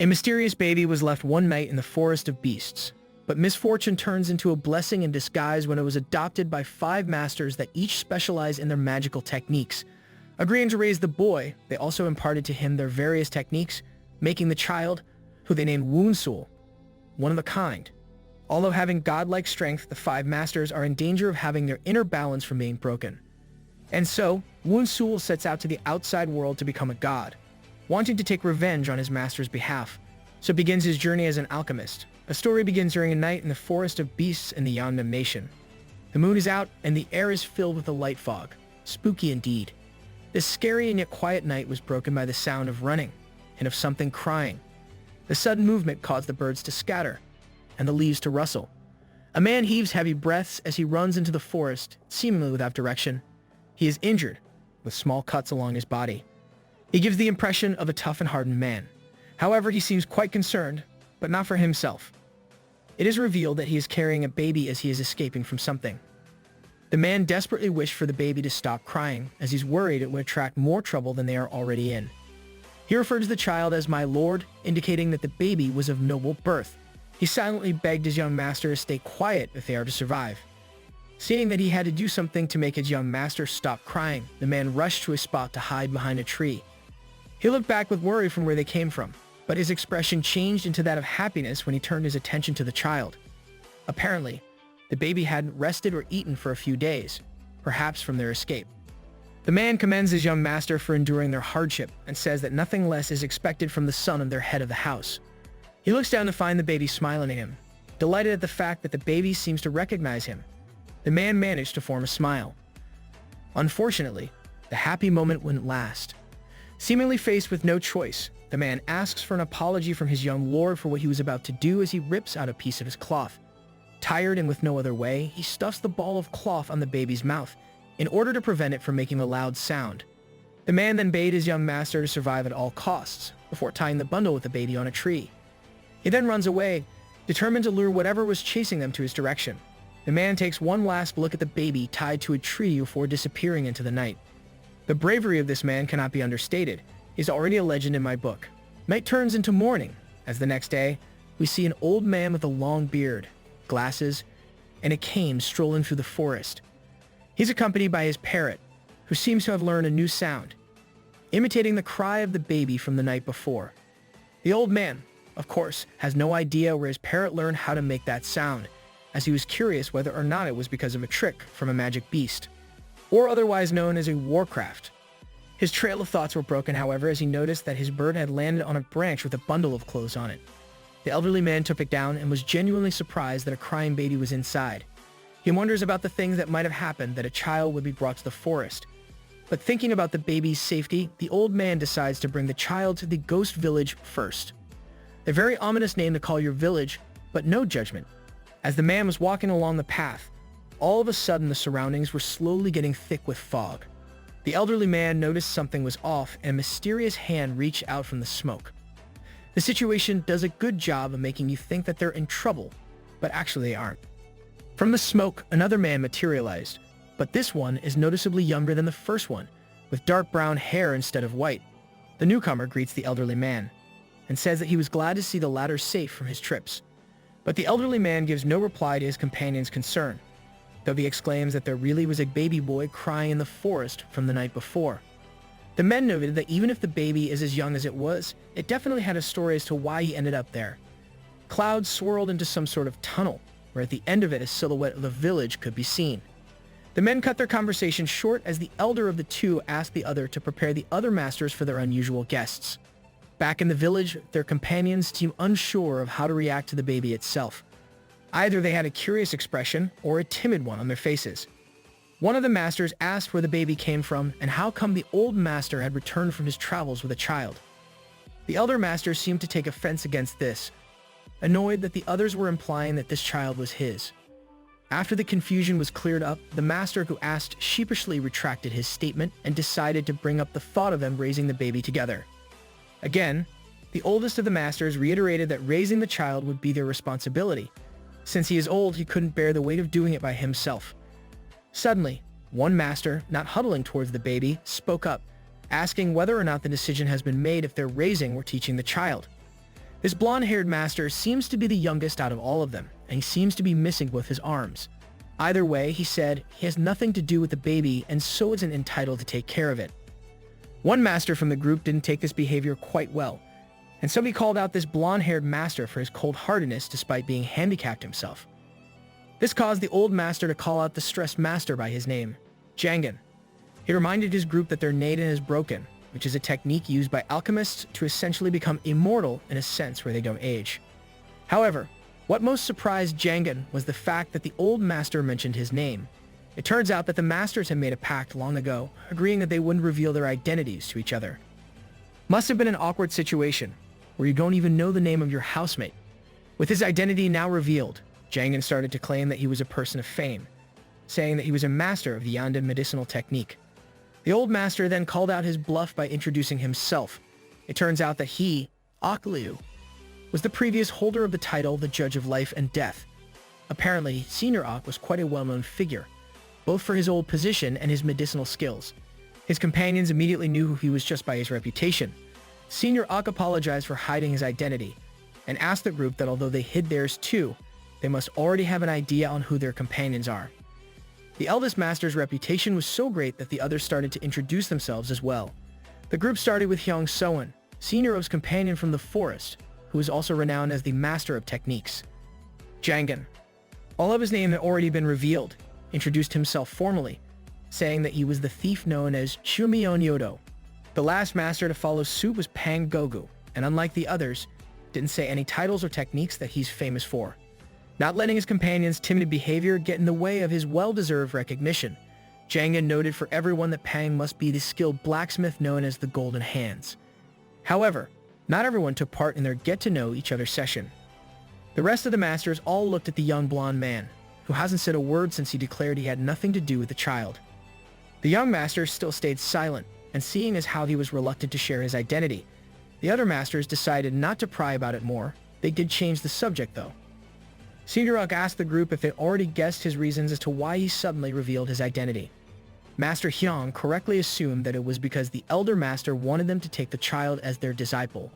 A mysterious baby was left one night in the forest of beasts, but misfortune turns into a blessing in disguise when it was adopted by 5 masters that each specialize in their magical techniques. Agreeing to raise the boy, they also imparted to him their various techniques, making the child, who they named Woon Sool, one of a kind. Although having godlike strength, the 5 masters are in danger of having their inner balance from being broken. And so, Woon Sool sets out to the outside world to become a god, wanting to take revenge on his master's behalf. So begins his journey as an alchemist. A story begins during a night in the forest of beasts in the Yangnan Nation. The moon is out and the air is filled with a light fog. Spooky indeed. This scary and yet quiet night was broken by the sound of running and of something crying. The sudden movement caused the birds to scatter and the leaves to rustle. A man heaves heavy breaths as he runs into the forest, seemingly without direction. He is injured, with small cuts along his body. He gives the impression of a tough and hardened man. However, he seems quite concerned, but not for himself. It is revealed that he is carrying a baby as he is escaping from something. The man desperately wished for the baby to stop crying, as he's worried it would attract more trouble than they are already in. He referred to the child as my lord, indicating that the baby was of noble birth. He silently begged his young master to stay quiet if they are to survive. Seeing that he had to do something to make his young master stop crying, the man rushed to a spot to hide behind a tree. He looked back with worry from where they came from, but his expression changed into that of happiness when he turned his attention to the child. Apparently, the baby hadn't rested or eaten for a few days, perhaps from their escape. The man commends his young master for enduring their hardship and says that nothing less is expected from the son of their head of the house. He looks down to find the baby smiling at him, delighted at the fact that the baby seems to recognize him. The man managed to form a smile. Unfortunately, the happy moment wouldn't last. Seemingly faced with no choice, the man asks for an apology from his young lord for what he was about to do as he rips out a piece of his cloth. Tired and with no other way, he stuffs the ball of cloth on the baby's mouth in order to prevent it from making a loud sound. The man then bade his young master to survive at all costs before tying the bundle with the baby on a tree. He then runs away, determined to lure whatever was chasing them to his direction. The man takes one last look at the baby tied to a tree before disappearing into the night. The bravery of this man cannot be understated. He's already a legend in my book. Night turns into morning, as the next day, we see an old man with a long beard, glasses, and a cane strolling through the forest. He's accompanied by his parrot, who seems to have learned a new sound, imitating the cry of the baby from the night before. The old man, of course, has no idea where his parrot learned how to make that sound, as he was curious whether or not it was because of a trick from a magic beast, or otherwise known as a warcraft. His trail of thoughts were broken, however, as he noticed that his bird had landed on a branch with a bundle of clothes on it. The elderly man took it down and was genuinely surprised that a crying baby was inside. He wonders about the things that might have happened that a child would be brought to the forest. But thinking about the baby's safety, the old man decides to bring the child to the ghost village first. A very ominous name to call your village, but no judgment. As the man was walking along the path, all of a sudden the surroundings were slowly getting thick with fog. The elderly man noticed something was off and a mysterious hand reached out from the smoke. The situation does a good job of making you think that they're in trouble, but actually they aren't. From the smoke, another man materialized, but this one is noticeably younger than the first one, with dark brown hair instead of white. The newcomer greets the elderly man and says that he was glad to see the latter safe from his trips. But the elderly man gives no reply to his companion's concern, though he exclaims that there really was a baby boy crying in the forest from the night before. The men noted that even if the baby is as young as it was, it definitely had a story as to why he ended up there. Clouds swirled into some sort of tunnel, where at the end of it a silhouette of the village could be seen. The men cut their conversation short as the elder of the two asked the other to prepare the other masters for their unusual guests. Back in the village, their companions seemed unsure of how to react to the baby itself. Either they had a curious expression or a timid one on their faces. One of the masters asked where the baby came from and how come the old master had returned from his travels with a child. The elder master seemed to take offense against this, annoyed that the others were implying that this child was his. After the confusion was cleared up, the master who asked sheepishly retracted his statement and decided to bring up the thought of them raising the baby together. Again, the oldest of the masters reiterated that raising the child would be their responsibility. Since he is old, he couldn't bear the weight of doing it by himself. Suddenly, one master, not huddling towards the baby, spoke up, asking whether or not the decision has been made if they're raising or teaching the child. This blonde-haired master seems to be the youngest out of all of them, and he seems to be missing both his arms. Either way, he said, he has nothing to do with the baby and so isn't entitled to take care of it. One master from the group didn't take this behavior quite well, and so he called out this blonde-haired master for his cold-heartedness despite being handicapped himself. This caused the old master to call out the stressed master by his name, Jangan. He reminded his group that their naden is broken, which is a technique used by alchemists to essentially become immortal in a sense where they don't age. However, what most surprised Jangan was the fact that the old master mentioned his name. It turns out that the masters had made a pact long ago, agreeing that they wouldn't reveal their identities to each other. Must have been an awkward situation, where you don't even know the name of your housemate. With his identity now revealed, Jangan started to claim that he was a person of fame, saying that he was a master of the Yandan medicinal technique. The old master then called out his bluff by introducing himself. It turns out that he, Liu, was the previous holder of the title the Judge of Life and Death. Apparently, Senior Ok was quite a well-known figure, both for his old position and his medicinal skills. His companions immediately knew who he was just by his reputation. Senior Ok apologized for hiding his identity, and asked the group that although they hid theirs too, they must already have an idea on who their companions are. The eldest master's reputation was so great that the others started to introduce themselves as well. The group started with Hyung Soan, Senior Ok's companion from the forest, who was also renowned as the master of techniques. Jangan, all of his name had already been revealed, introduced himself formally, saying that he was the thief known as Shumyeon Yodo. The last master to follow suit was Pang Gogu, and unlike the others, didn't say any titles or techniques that he's famous for. Not letting his companions' timid behavior get in the way of his well-deserved recognition, Jangan noted for everyone that Pang must be the skilled blacksmith known as the Golden Hands. However, not everyone took part in their get-to-know-each-other session. The rest of the masters all looked at the young blonde man, who hasn't said a word since he declared he had nothing to do with the child. The young master still stayed silent, and seeing as how he was reluctant to share his identity, the other masters decided not to pry about it more. They did change the subject, though. Senior Ok asked the group if they already guessed his reasons as to why he suddenly revealed his identity. Master Hyung correctly assumed that it was because the elder master wanted them to take the child as their disciple.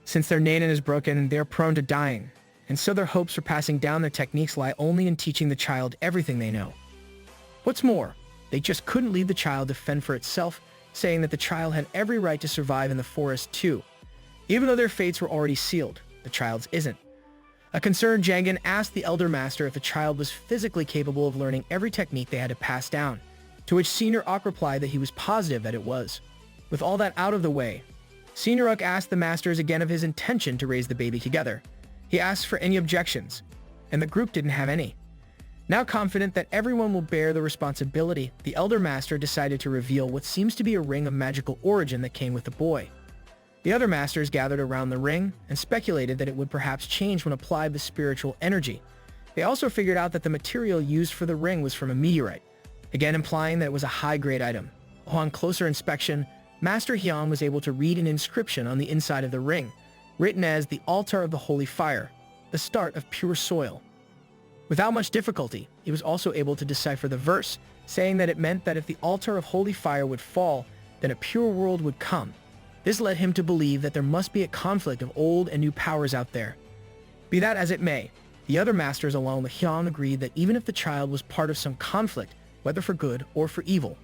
Since their naden is broken, they are prone to dying, and so their hopes for passing down their techniques lie only in teaching the child everything they know. What's more, they just couldn't leave the child to fend for itself, saying that the child had every right to survive in the forest too. Even though their fates were already sealed, the child's isn't. A concerned Jangan asked the elder master if the child was physically capable of learning every technique they had to pass down, to which Senior Ok replied that he was positive that it was. With all that out of the way, Senior Ok asked the masters again of his intention to raise the baby together. He asked for any objections, and the group didn't have any. Now confident that everyone will bear the responsibility, the elder master decided to reveal what seems to be a ring of magical origin that came with the boy. The other masters gathered around the ring and speculated that it would perhaps change when applied with spiritual energy. They also figured out that the material used for the ring was from a meteorite, again implying that it was a high-grade item. Upon closer inspection, Master Hyun was able to read an inscription on the inside of the ring, written as the Altar of the Holy Fire, the start of pure soil. Without much difficulty, he was also able to decipher the verse, saying that it meant that if the altar of holy fire would fall, then a pure world would come. This led him to believe that there must be a conflict of old and new powers out there. Be that as it may, the other masters along with Hyun agreed that even if the child was part of some conflict, whether for good or for evil,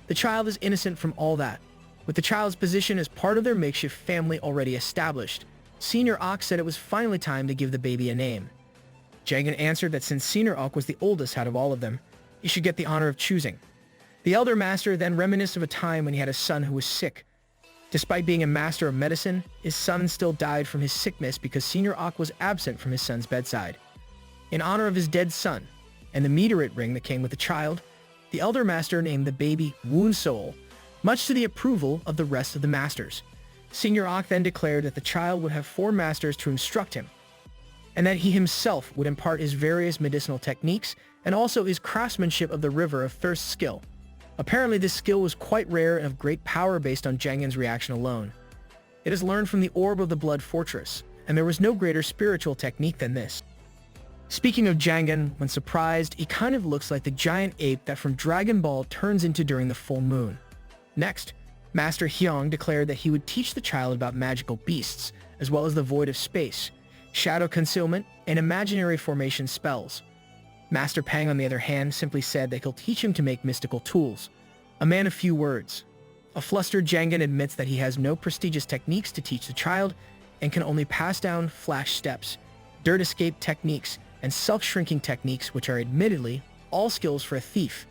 the child is innocent from all that. With the child's position as part of their makeshift family already established, Senior Ok said it was finally time to give the baby a name. Jangan answered that since Senior Ok was the oldest out of all of them, he should get the honor of choosing. The elder master then reminisced of a time when he had a son who was sick. Despite being a master of medicine, his son still died from his sickness because Senior Ok was absent from his son's bedside. In honor of his dead son, and the meteorite ring that came with the child, the elder master named the baby Woon Sool, much to the approval of the rest of the masters. Senior Ok then declared that the child would have 4 masters to instruct him, and that he himself would impart his various medicinal techniques and also his craftsmanship of the River of Thirst skill. Apparently this skill was quite rare and of great power based on Jangan's reaction alone. It is learned from the Orb of the Blood Fortress, and there was no greater spiritual technique than this. Speaking of Jangan, when surprised, he kind of looks like the giant ape that from Dragon Ball turns into during the full moon. Next, Master Hyung declared that he would teach the child about magical beasts, as well as the void of space, shadow concealment, and imaginary formation spells. Master Pang, on the other hand, simply said that he'll teach him to make mystical tools. A man of few words. A flustered Jangan admits that he has no prestigious techniques to teach the child and can only pass down flash steps, dirt escape techniques, and self-shrinking techniques, which are admittedly all skills for a thief.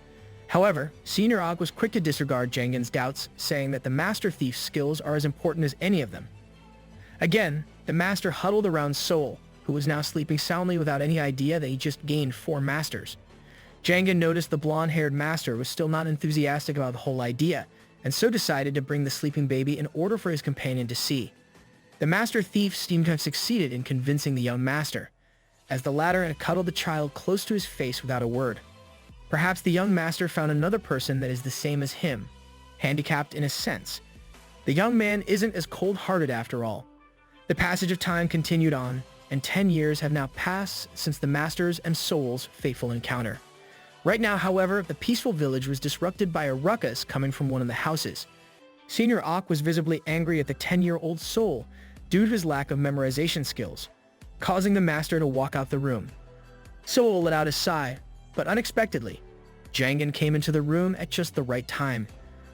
However, Senior Og was quick to disregard Jangan's doubts, saying that the Master Thief's skills are as important as any of them. Again, the Master huddled around Soul, who was now sleeping soundly without any idea that he just gained 4 masters. Jangan noticed the blonde-haired Master was still not enthusiastic about the whole idea, and so decided to bring the sleeping baby in order for his companion to see. The Master Thief seemed to have succeeded in convincing the young Master, as the latter had cuddled the child close to his face without a word. Perhaps the young Master found another person that is the same as him, handicapped in a sense. The young man isn't as cold-hearted after all. The passage of time continued on, and 10 years have now passed since the Master's and Soul's fateful encounter. Right now, however, the peaceful village was disrupted by a ruckus coming from one of the houses. Senior Ok was visibly angry at the 10-year-old Soul due to his lack of memorization skills, causing the Master to walk out the room. Soul let out a sigh, but unexpectedly, Jangan came into the room at just the right time.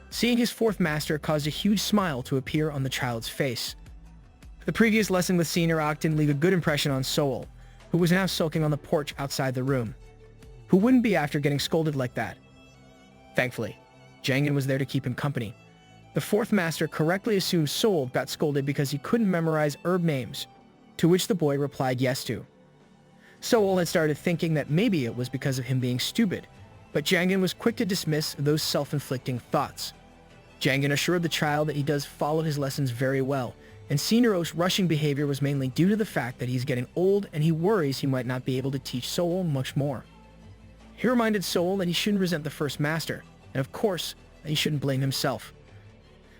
Seeing his 4th Master caused a huge smile to appear on the child's face. The previous lesson with Senior Ok didn't leave a good impression on Soul, who was now sulking on the porch outside the room. Who wouldn't be after getting scolded like that? Thankfully, Jangan was there to keep him company. The 4th Master correctly assumed Soul got scolded because he couldn't memorize herb names, to which the boy replied yes to. Soul had started thinking that maybe it was because of him being stupid, but Jangan was quick to dismiss those self-inflicting thoughts. Jangan assured the child that he does follow his lessons very well, and Senior Ok's rushing behavior was mainly due to the fact that he's getting old and he worries he might not be able to teach Soul much more. He reminded Soul that he shouldn't resent the 1st Master, and of course, that he shouldn't blame himself.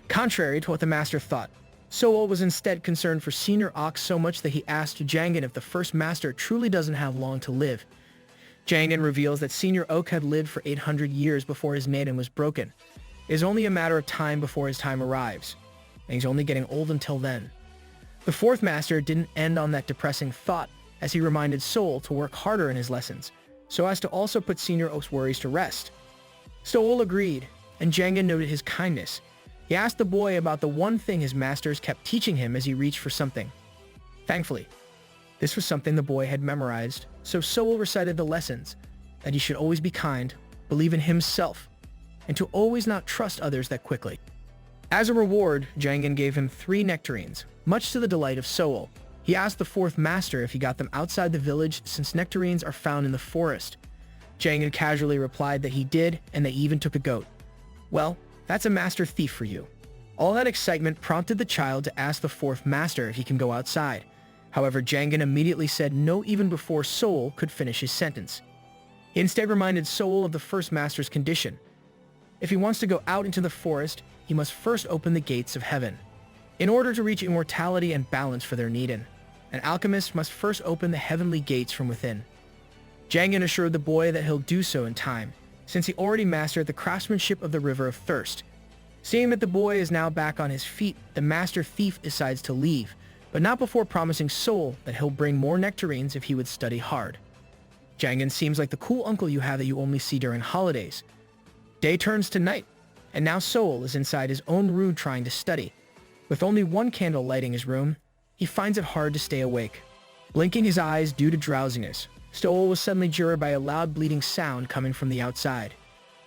Contrary to what the Master thought, Soul was instead concerned for Senior Ok so much that he asked Jangan if the 1st Master truly doesn't have long to live. Jangan reveals that Senior Ok had lived for 800 years before his nadan was broken. It is only a matter of time before his time arrives, and he's only getting old until then. The 4th Master didn't end on that depressing thought, as he reminded Soul to work harder in his lessons, so as to also put Senior Ok's worries to rest. Soul agreed, and Jangan noted his kindness. He asked the boy about the one thing his masters kept teaching him as he reached for something. Thankfully, this was something the boy had memorized, so Soul recited the lessons, that he should always be kind, believe in himself, and to always not trust others that quickly. As a reward, Jangan gave him 3 nectarines, much to the delight of Soul. He asked the 4th Master if he got them outside the village since nectarines are found in the forest. Jangan casually replied that he did, and they even took a goat. Well, that's a Master Thief for you. All that excitement prompted the child to ask the 4th Master if he can go outside. However, Jangan immediately said no even before Soul could finish his sentence. He instead reminded Soul of the 1st Master's condition. If he wants to go out into the forest, he must first open the gates of heaven. In order to reach immortality and balance for their Nidan, an alchemist must first open the heavenly gates from within. Jangan assured the boy that he'll do so in time, since he already mastered the craftsmanship of the River of Thirst. Seeing that the boy is now back on his feet, the Master Thief decides to leave, but not before promising Soul that he'll bring more nectarines if he would study hard. Jangan seems like the cool uncle you have that you only see during holidays. Day turns to night, and now Soul is inside his own room trying to study. With only 1 candle lighting his room, he finds it hard to stay awake. Blinking his eyes due to drowsiness, Soul was suddenly jarred by a loud bleating sound coming from the outside.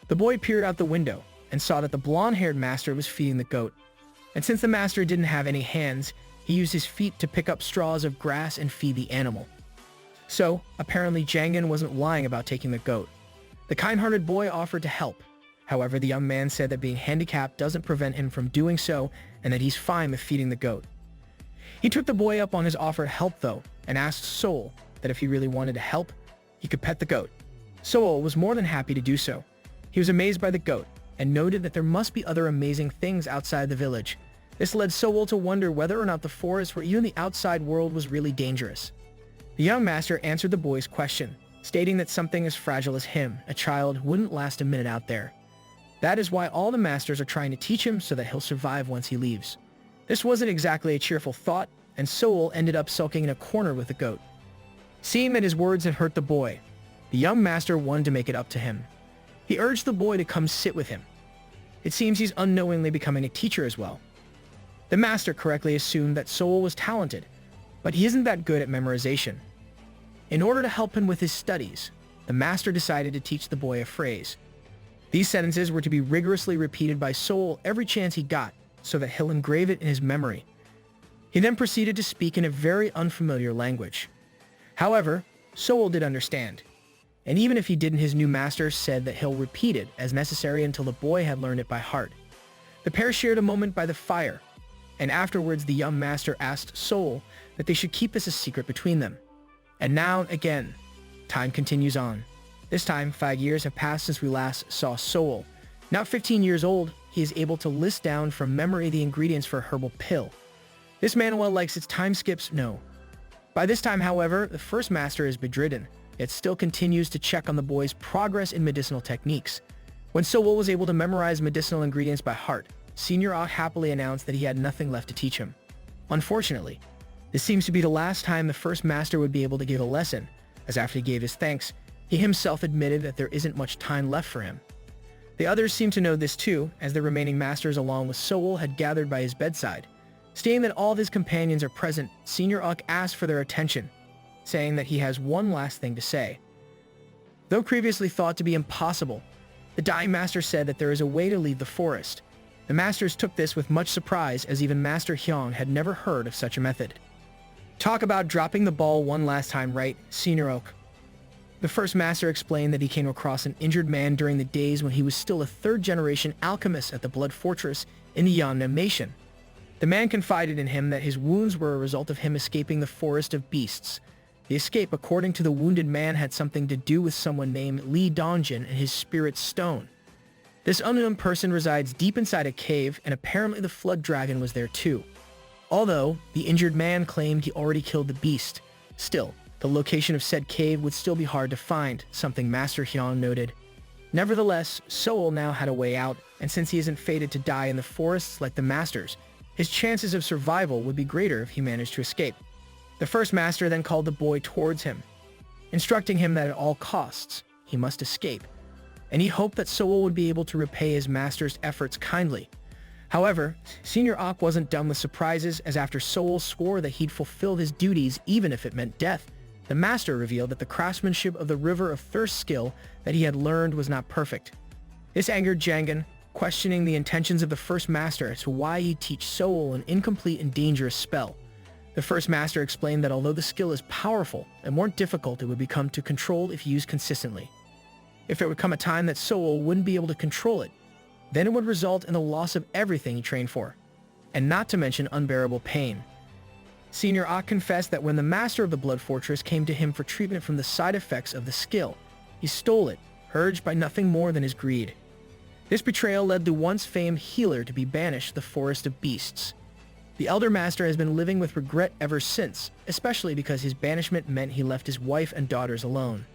The boy peered out the window and saw that the blonde-haired Master was feeding the goat. And since the Master didn't have any hands, he used his feet to pick up straws of grass and feed the animal. So, apparently Jangan wasn't lying about taking the goat. The kind-hearted boy offered to help. However, the young man said that being handicapped doesn't prevent him from doing so and that he's fine with feeding the goat. He took the boy up on his offer to help though, and asked Soul that if he really wanted to help, he could pet the goat. Soul was more than happy to do so. He was amazed by the goat, and noted that there must be other amazing things outside the village. This led Soul to wonder whether or not the forest or even the outside world was really dangerous. The young master answered the boy's question, stating that something as fragile as him, a child, wouldn't last a minute out there. That is why all the masters are trying to teach him so that he'll survive once he leaves. This wasn't exactly a cheerful thought, and Sool ended up sulking in a corner with the goat. Seeing that his words had hurt the boy, the young master wanted to make it up to him. He urged the boy to come sit with him. It seems he's unknowingly becoming a teacher as well. The master correctly assumed that Sool was talented, but he isn't that good at memorization. In order to help him with his studies, the master decided to teach the boy a phrase. These sentences were to be rigorously repeated by Sool every chance he got, so that he'll engrave it in his memory. He then proceeded to speak in a very unfamiliar language. However, Sool did understand, and even if he didn't, his new master said that he'll repeat it as necessary until the boy had learned it by heart. The pair shared a moment by the fire, and afterwards the young master asked Sool that they should keep this a secret between them. And now, again, time continues on. This time, 5 years have passed since we last saw Sool. Now 15 years old, he is able to list down from memory the ingredients for a herbal pill. This manhwa likes its time skips, no. By this time, however, the first master is bedridden, yet still continues to check on the boy's progress in medicinal techniques. When Sool was able to memorize medicinal ingredients by heart, Senior Ah happily announced that he had nothing left to teach him. Unfortunately, this seems to be the last time the first master would be able to give a lesson, as after he gave his thanks, he himself admitted that there isn't much time left for him. The others seemed to know this too, as the remaining masters along with Sool had gathered by his bedside. Seeing that all of his companions are present, Senior Uck asked for their attention, saying that he has one last thing to say. Though previously thought to be impossible, the dying master said that there is a way to leave the forest. The masters took this with much surprise, as even Master Hyung had never heard of such a method. Talk about dropping the ball one last time, right, Senior Oak? The first master explained that he came across an injured man during the days when he was still a third-generation alchemist at the Blood Fortress in the Yeonnam Nation. The man confided in him that his wounds were a result of him escaping the Forest of Beasts. The escape, according to the wounded man, had something to do with someone named Lee Dongjin and his spirit stone. This unknown person resides deep inside a cave, and apparently the Flood Dragon was there too. Although, the injured man claimed he already killed the beast. Still, the location of said cave would still be hard to find, something Master Hyun noted. Nevertheless, Soul now had a way out, and since he isn't fated to die in the forests like the Masters, his chances of survival would be greater if he managed to escape. The first master then called the boy towards him, instructing him that at all costs, he must escape, and he hoped that Soul would be able to repay his master's efforts kindly. However, Senior Ak wasn't done with surprises, as after Soul swore that he'd fulfill his duties even if it meant death, the master revealed that the craftsmanship of the River of Thirst skill that he had learned was not perfect. This angered Jangan, questioning the intentions of the first master as to why he'd teach Soul an incomplete and dangerous spell. The first master explained that although the skill is powerful and more difficult it would become to control if used consistently. If there would come a time that Soul wouldn't be able to control it, then it would result in the loss of everything he trained for, and not to mention unbearable pain. Senior Ak confessed that when the master of the Blood Fortress came to him for treatment from the side effects of the skill, he stole it, urged by nothing more than his greed. This betrayal led the once famed healer to be banished to the Forest of Beasts. The Elder Master has been living with regret ever since, especially because his banishment meant he left his wife and daughters alone.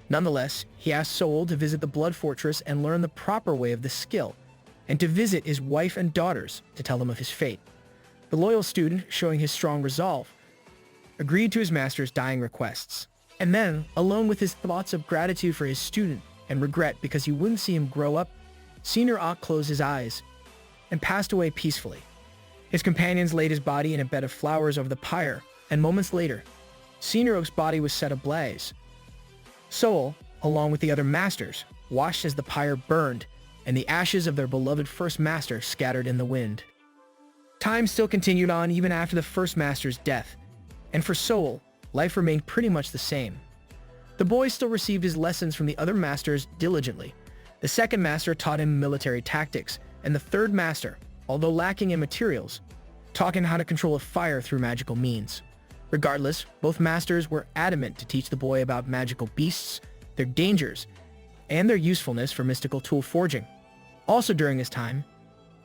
Nonetheless, he asked Soul to visit the Blood Fortress and learn the proper way of the skill, and to visit his wife and daughters to tell them of his fate. The loyal student, showing his strong resolve, agreed to his master's dying requests, and then, alone with his thoughts of gratitude for his student and regret because he wouldn't see him grow up, Senior Ak closed his eyes and passed away peacefully. His companions laid his body in a bed of flowers over the pyre, and moments later, Senior Oak's body was set ablaze. Soul, along with the other masters, watched as the pyre burned, and the ashes of their beloved first master scattered in the wind. Time still continued on even after the first master's death, and for Soul, life remained pretty much the same. The boy still received his lessons from the other masters diligently. The second master taught him military tactics, and the third master, although lacking in materials, taught him how to control a fire through magical means. Regardless, both masters were adamant to teach the boy about magical beasts, their dangers, and their usefulness for mystical tool forging. Also during this time,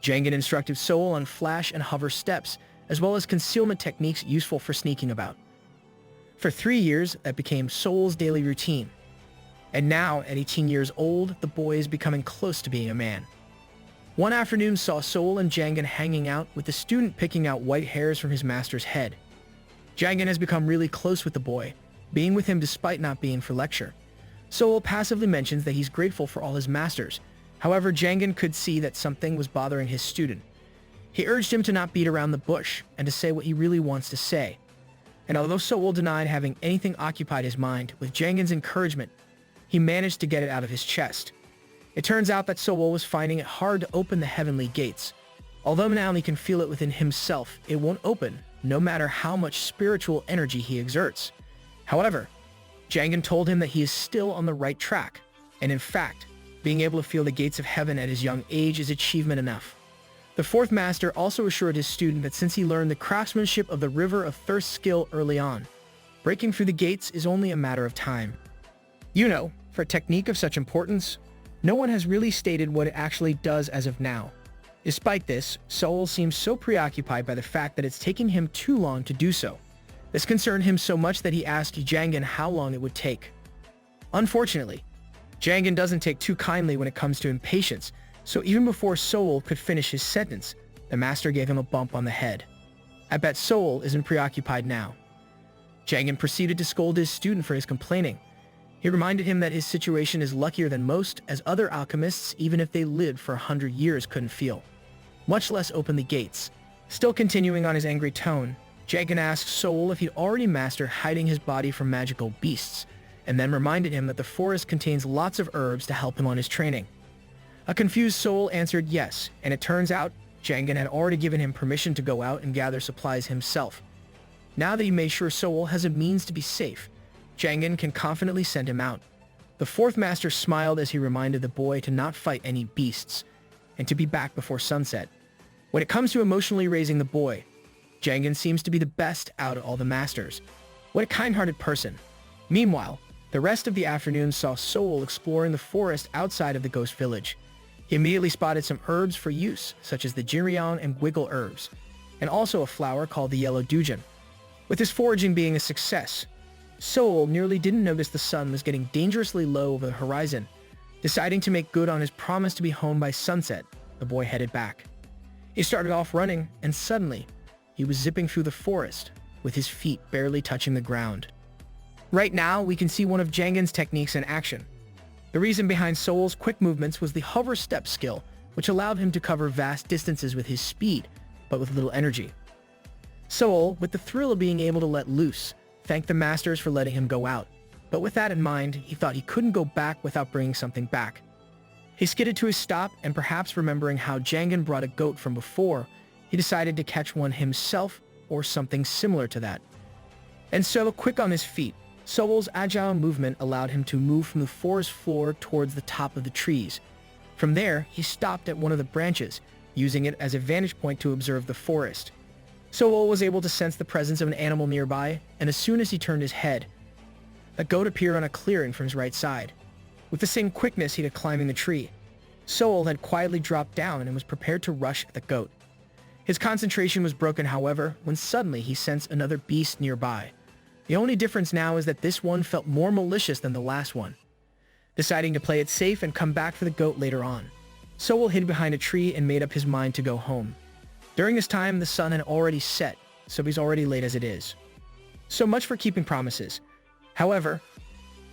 Jangan instructed Soul on flash and hover steps, as well as concealment techniques useful for sneaking about. For 3 years, that became Soul's daily routine. And now, at 18 years old, the boy is becoming close to being a man. One afternoon saw Soul and Jangan hanging out, with the student picking out white hairs from his master's head. Jangan has become really close with the boy, being with him despite not being for lecture. Sool passively mentions that he's grateful for all his masters. However, Jangan could see that something was bothering his student. He urged him to not beat around the bush and to say what he really wants to say. And although Sool denied having anything occupied his mind, with Jangan's encouragement, he managed to get it out of his chest. It turns out that Sool was finding it hard to open the heavenly gates. Although now he can feel it within himself, it won't open, no matter how much spiritual energy he exerts. However, Jangan told him that he is still on the right track, and in fact, being able to feel the gates of heaven at his young age is achievement enough. The fourth master also assured his student that since he learned the craftsmanship of the River of Thirst skill early on, breaking through the gates is only a matter of time. For a technique of such importance, no one has really stated what it actually does as of now. Despite this, Sool seems so preoccupied by the fact that it's taking him too long to do so. This concerned him so much that he asked Jangan how long it would take. Unfortunately, Jangan doesn't take too kindly when it comes to impatience, so even before Sool could finish his sentence, the master gave him a bump on the head. I bet Sool isn't preoccupied now. Jangan proceeded to scold his student for his complaining. He reminded him that his situation is luckier than most, as other alchemists, even if they lived for 100 years, couldn't feel, much less open the gates. Still continuing on his angry tone, Jangan asked Sool if he'd already mastered hiding his body from magical beasts, and then reminded him that the forest contains lots of herbs to help him on his training. A confused Sool answered yes, and it turns out Jangan had already given him permission to go out and gather supplies himself. Now that he made sure Sool has a means to be safe, Jangan can confidently send him out. The fourth master smiled as he reminded the boy to not fight any beasts, and to be back before sunset. When it comes to emotionally raising the boy, Jangan seems to be the best out of all the masters. What a kind-hearted person. Meanwhile, the rest of the afternoon saw Sool exploring the forest outside of the ghost village. He immediately spotted some herbs for use, such as the Jirion and Wiggle herbs, and also a flower called the yellow dudgeon. With his foraging being a success, Sool nearly didn't notice the sun was getting dangerously low over the horizon. Deciding to make good on his promise to be home by sunset, the boy headed back. He started off running, and suddenly, he was zipping through the forest, with his feet barely touching the ground. Right now, we can see one of Jangan's techniques in action. The reason behind Sool's quick movements was the hover step skill, which allowed him to cover vast distances with his speed, but with little energy. Sool, with the thrill of being able to let loose, thanked the masters for letting him go out, but with that in mind, he thought he couldn't go back without bringing something back. He skidded to his stop, and perhaps remembering how Jangan brought a goat from before, he decided to catch one himself or something similar to that. And so, quick on his feet, Sool's agile movement allowed him to move from the forest floor towards the top of the trees. From there, he stopped at one of the branches, using it as a vantage point to observe the forest. Sool was able to sense the presence of an animal nearby, and as soon as he turned his head, a goat appeared on a clearing from his right side. With the same quickness he did climbing the tree, Sool had quietly dropped down and was prepared to rush at the goat. His concentration was broken, however, when suddenly he sensed another beast nearby. The only difference now is that this one felt more malicious than the last one. Deciding to play it safe and come back for the goat later on, Sool hid behind a tree and made up his mind to go home. During this time, the sun had already set, so he's already late as it is. So much for keeping promises. However,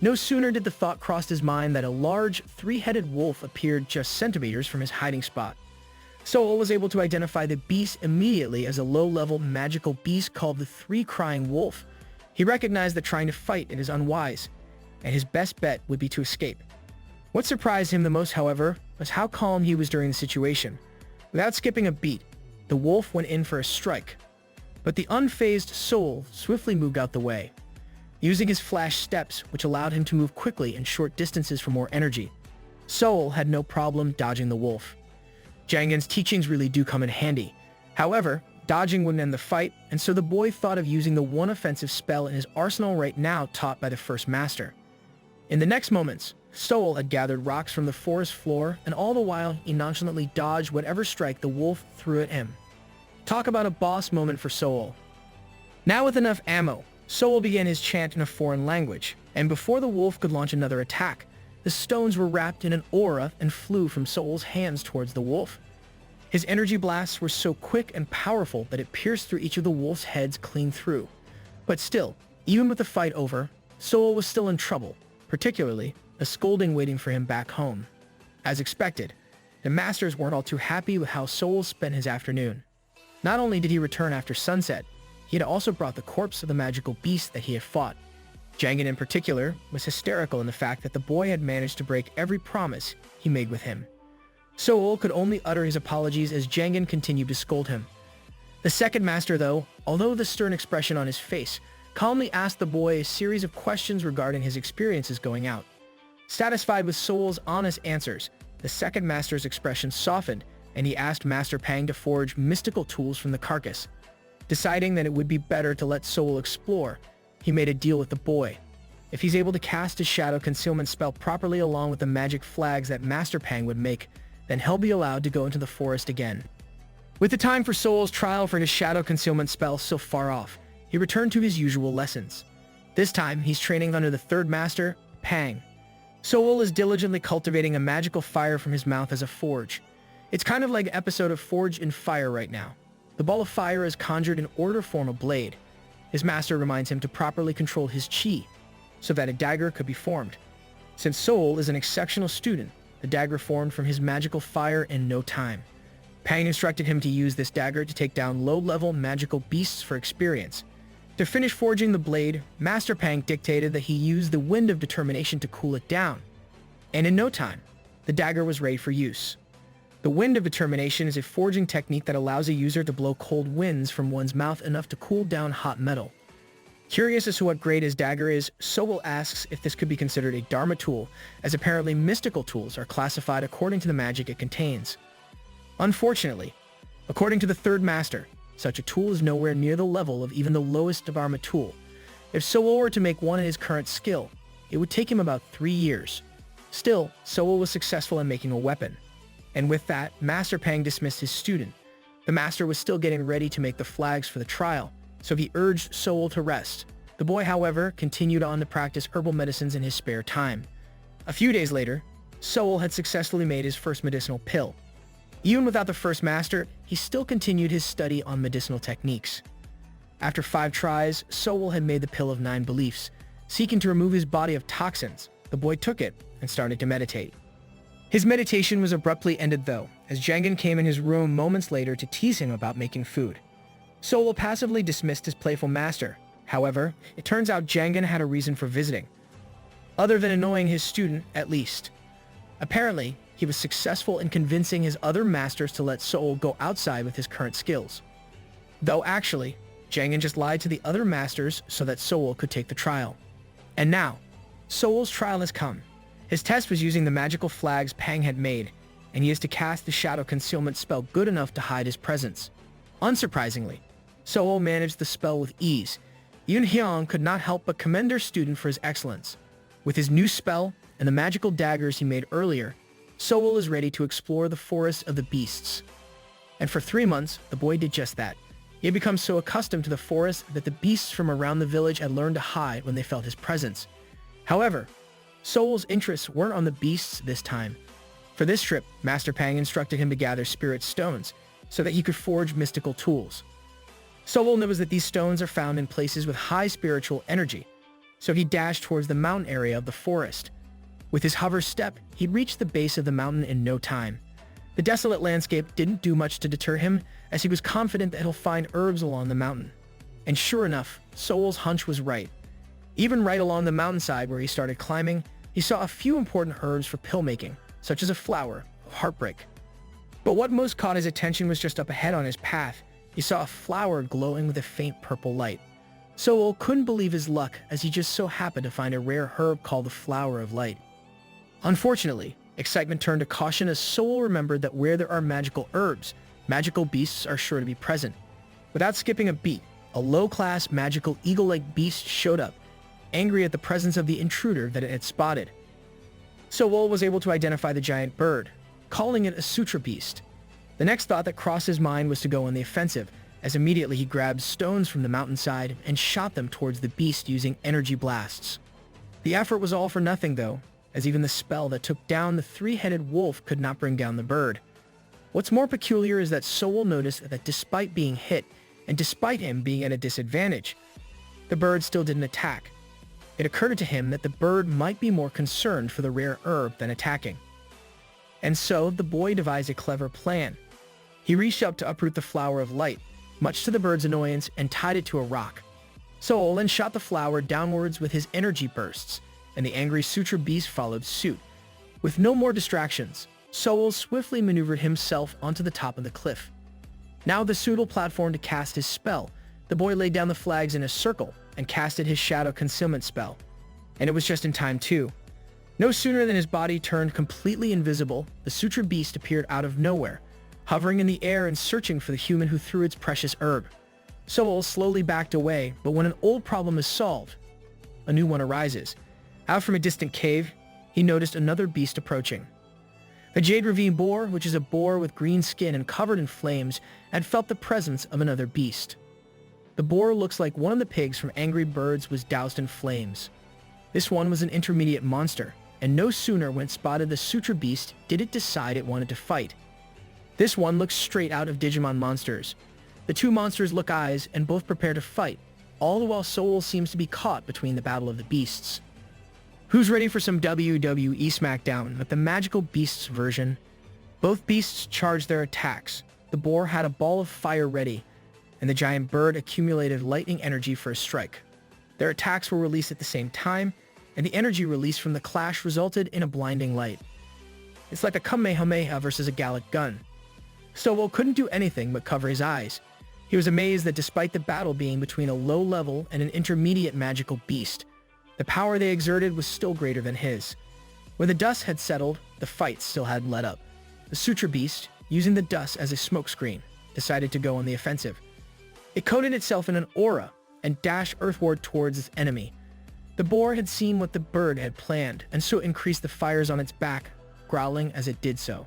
no sooner did the thought cross his mind that a large, three-headed wolf appeared just centimeters from his hiding spot. Sool was able to identify the beast immediately as a low-level magical beast called the Three-Crying Wolf. He recognized that trying to fight it is unwise, and his best bet would be to escape. What surprised him the most, however, was how calm he was during the situation. Without skipping a beat, the wolf went in for a strike, but the unfazed Sool swiftly moved out the way. Using his flash steps, which allowed him to move quickly in short distances for more energy, Sool had no problem dodging the wolf. Jangan's teachings really do come in handy. However, dodging wouldn't end the fight, and so the boy thought of using the one offensive spell in his arsenal right now taught by the first master. In the next moments, Sool had gathered rocks from the forest floor, and all the while he nonchalantly dodged whatever strike the wolf threw at him. Talk about a boss moment for Sool. Now with enough ammo, Sool began his chant in a foreign language, and before the wolf could launch another attack, the stones were wrapped in an aura and flew from Sool's hands towards the wolf. His energy blasts were so quick and powerful that it pierced through each of the wolf's heads clean through. But still, even with the fight over, Sool was still in trouble, particularly a scolding waiting for him back home. As expected, the masters weren't all too happy with how Sool spent his afternoon. Not only did he return after sunset, he had also brought the corpse of the magical beast that he had fought. Jangan in particular was hysterical in the fact that the boy had managed to break every promise he made with him. Sool could only utter his apologies as Jangan continued to scold him. The second master, though, although the stern expression on his face, calmly asked the boy a series of questions regarding his experiences going out. Satisfied with Sool's honest answers, the second master's expression softened, and he asked Master Pang to forge mystical tools from the carcass. Deciding that it would be better to let Sool explore, he made a deal with the boy. If he's able to cast his shadow concealment spell properly along with the magic flags that Master Pang would make, then he'll be allowed to go into the forest again. With the time for Sool's trial for his shadow concealment spell so far off, he returned to his usual lessons. This time, he's training under the third master, Pang. Sool is diligently cultivating a magical fire from his mouth as a forge. It's kind of like an episode of Forged in Fire right now. The ball of fire is conjured in order to form a blade. His master reminds him to properly control his chi, so that a dagger could be formed. Since Sool is an exceptional student, the dagger formed from his magical fire in no time. Pang instructed him to use this dagger to take down low-level magical beasts for experience. To finish forging the blade, Master Pang dictated that he use the wind of determination to cool it down. And in no time, the dagger was ready for use. The wind of determination is a forging technique that allows a user to blow cold winds from one's mouth enough to cool down hot metal. Curious as to what grade his dagger is, Sool asks if this could be considered a Dharma tool, as apparently mystical tools are classified according to the magic it contains. Unfortunately, according to the third master, such a tool is nowhere near the level of even the lowest Dharma tool. If Sool were to make one in his current skill, it would take him about 3 years. Still, Sool was successful in making a weapon. And with that, Master Pang dismissed his student. The master was still getting ready to make the flags for the trial, so he urged Sool to rest. The boy, however, continued on to practice herbal medicines in his spare time. A few days later, Sool had successfully made his first medicinal pill. Even without the first master, he still continued his study on medicinal techniques. After 5 tries, Sool had made the pill of 9 beliefs. Seeking to remove his body of toxins, the boy took it and started to meditate. His meditation was abruptly ended though, as Jangan came in his room moments later to tease him about making food. Sool passively dismissed his playful master. However, it turns out Jangan had a reason for visiting. Other than annoying his student, at least. Apparently, he was successful in convincing his other masters to let Sool go outside with his current skills. Though actually, Jangan just lied to the other masters so that Sool could take the trial. And now, Sool's trial has come. His test was using the magical flags Pang had made, and he is to cast the shadow concealment spell good enough to hide his presence. Unsurprisingly, Sool managed the spell with ease. Yoon Hyung could not help but commend their student for his excellence. With his new spell and the magical daggers he made earlier, Sool is ready to explore the forest of the beasts. And for 3 months, the boy did just that. He had become so accustomed to the forest that the beasts from around the village had learned to hide when they felt his presence. However, Sool's interests weren't on the beasts this time. For this trip, Master Pang instructed him to gather spirit stones so that he could forge mystical tools. Sool knows that these stones are found in places with high spiritual energy, so he dashed towards the mountain area of the forest. With his hover step, he'd reached the base of the mountain in no time. The desolate landscape didn't do much to deter him, as he was confident that he'll find herbs along the mountain. And sure enough, Sool's hunch was right. Even right along the mountainside where he started climbing, he saw a few important herbs for pill making, such as a flower of heartbreak. But what most caught his attention was just up ahead on his path. He saw a flower glowing with a faint purple light. Sool couldn't believe his luck, as he just so happened to find a rare herb called the Flower of Light. Unfortunately, excitement turned to caution as Sool remembered that where there are magical herbs, magical beasts are sure to be present. Without skipping a beat, a low-class magical eagle-like beast showed up, angry at the presence of the intruder that it had spotted. Sool was able to identify the giant bird, calling it a sutra beast. The next thought that crossed his mind was to go on the offensive, as immediately he grabbed stones from the mountainside and shot them towards the beast using energy blasts. The effort was all for nothing though, as even the spell that took down the 3-headed wolf could not bring down the bird. What's more peculiar is that Sool noticed that despite being hit, and despite him being at a disadvantage, the bird still didn't attack. It occurred to him that the bird might be more concerned for the rare herb than attacking. And so the boy devised a clever plan. He reached up to uproot the flower of light, much to the bird's annoyance, and tied it to a rock. Sool then shot the flower downwards with his energy bursts, and the angry sutra beast followed suit. With no more distractions, Sool swiftly maneuvered himself onto the top of the cliff. Now the suitable platform to cast his spell, the boy laid down the flags in a circle and casted his shadow concealment spell. And it was just in time too. No sooner than his body turned completely invisible, the sutra beast appeared out of nowhere, hovering in the air and searching for the human who threw its precious herb. Sool slowly backed away, but when an old problem is solved, a new one arises. Out from a distant cave, he noticed another beast approaching. The Jade Ravine boar, which is a boar with green skin and covered in flames, had felt the presence of another beast. The boar looks like one of the pigs from Angry Birds was doused in flames. This one was an intermediate monster, and no sooner when it spotted the sutra beast did it decide it wanted to fight. This one looks straight out of Digimon Monsters. The two monsters look eyes and both prepare to fight, all the while Sool seems to be caught between the battle of the beasts. Who's ready for some WWE SmackDown with the Magical Beasts version? Both beasts charged their attacks. The boar had a ball of fire ready, and the giant bird accumulated lightning energy for a strike. Their attacks were released at the same time, and the energy released from the clash resulted in a blinding light. It's like a Kamehameha versus a Gallic gun. Sool couldn't do anything but cover his eyes. He was amazed that despite the battle being between a low-level and an intermediate magical beast, the power they exerted was still greater than his. When the dust had settled, the fight still hadn't let up. The Sutra Beast, using the dust as a smokescreen, decided to go on the offensive. It coated itself in an aura and dashed earthward towards its enemy. The boar had seen what the bird had planned, and so increased the fires on its back, growling as it did so.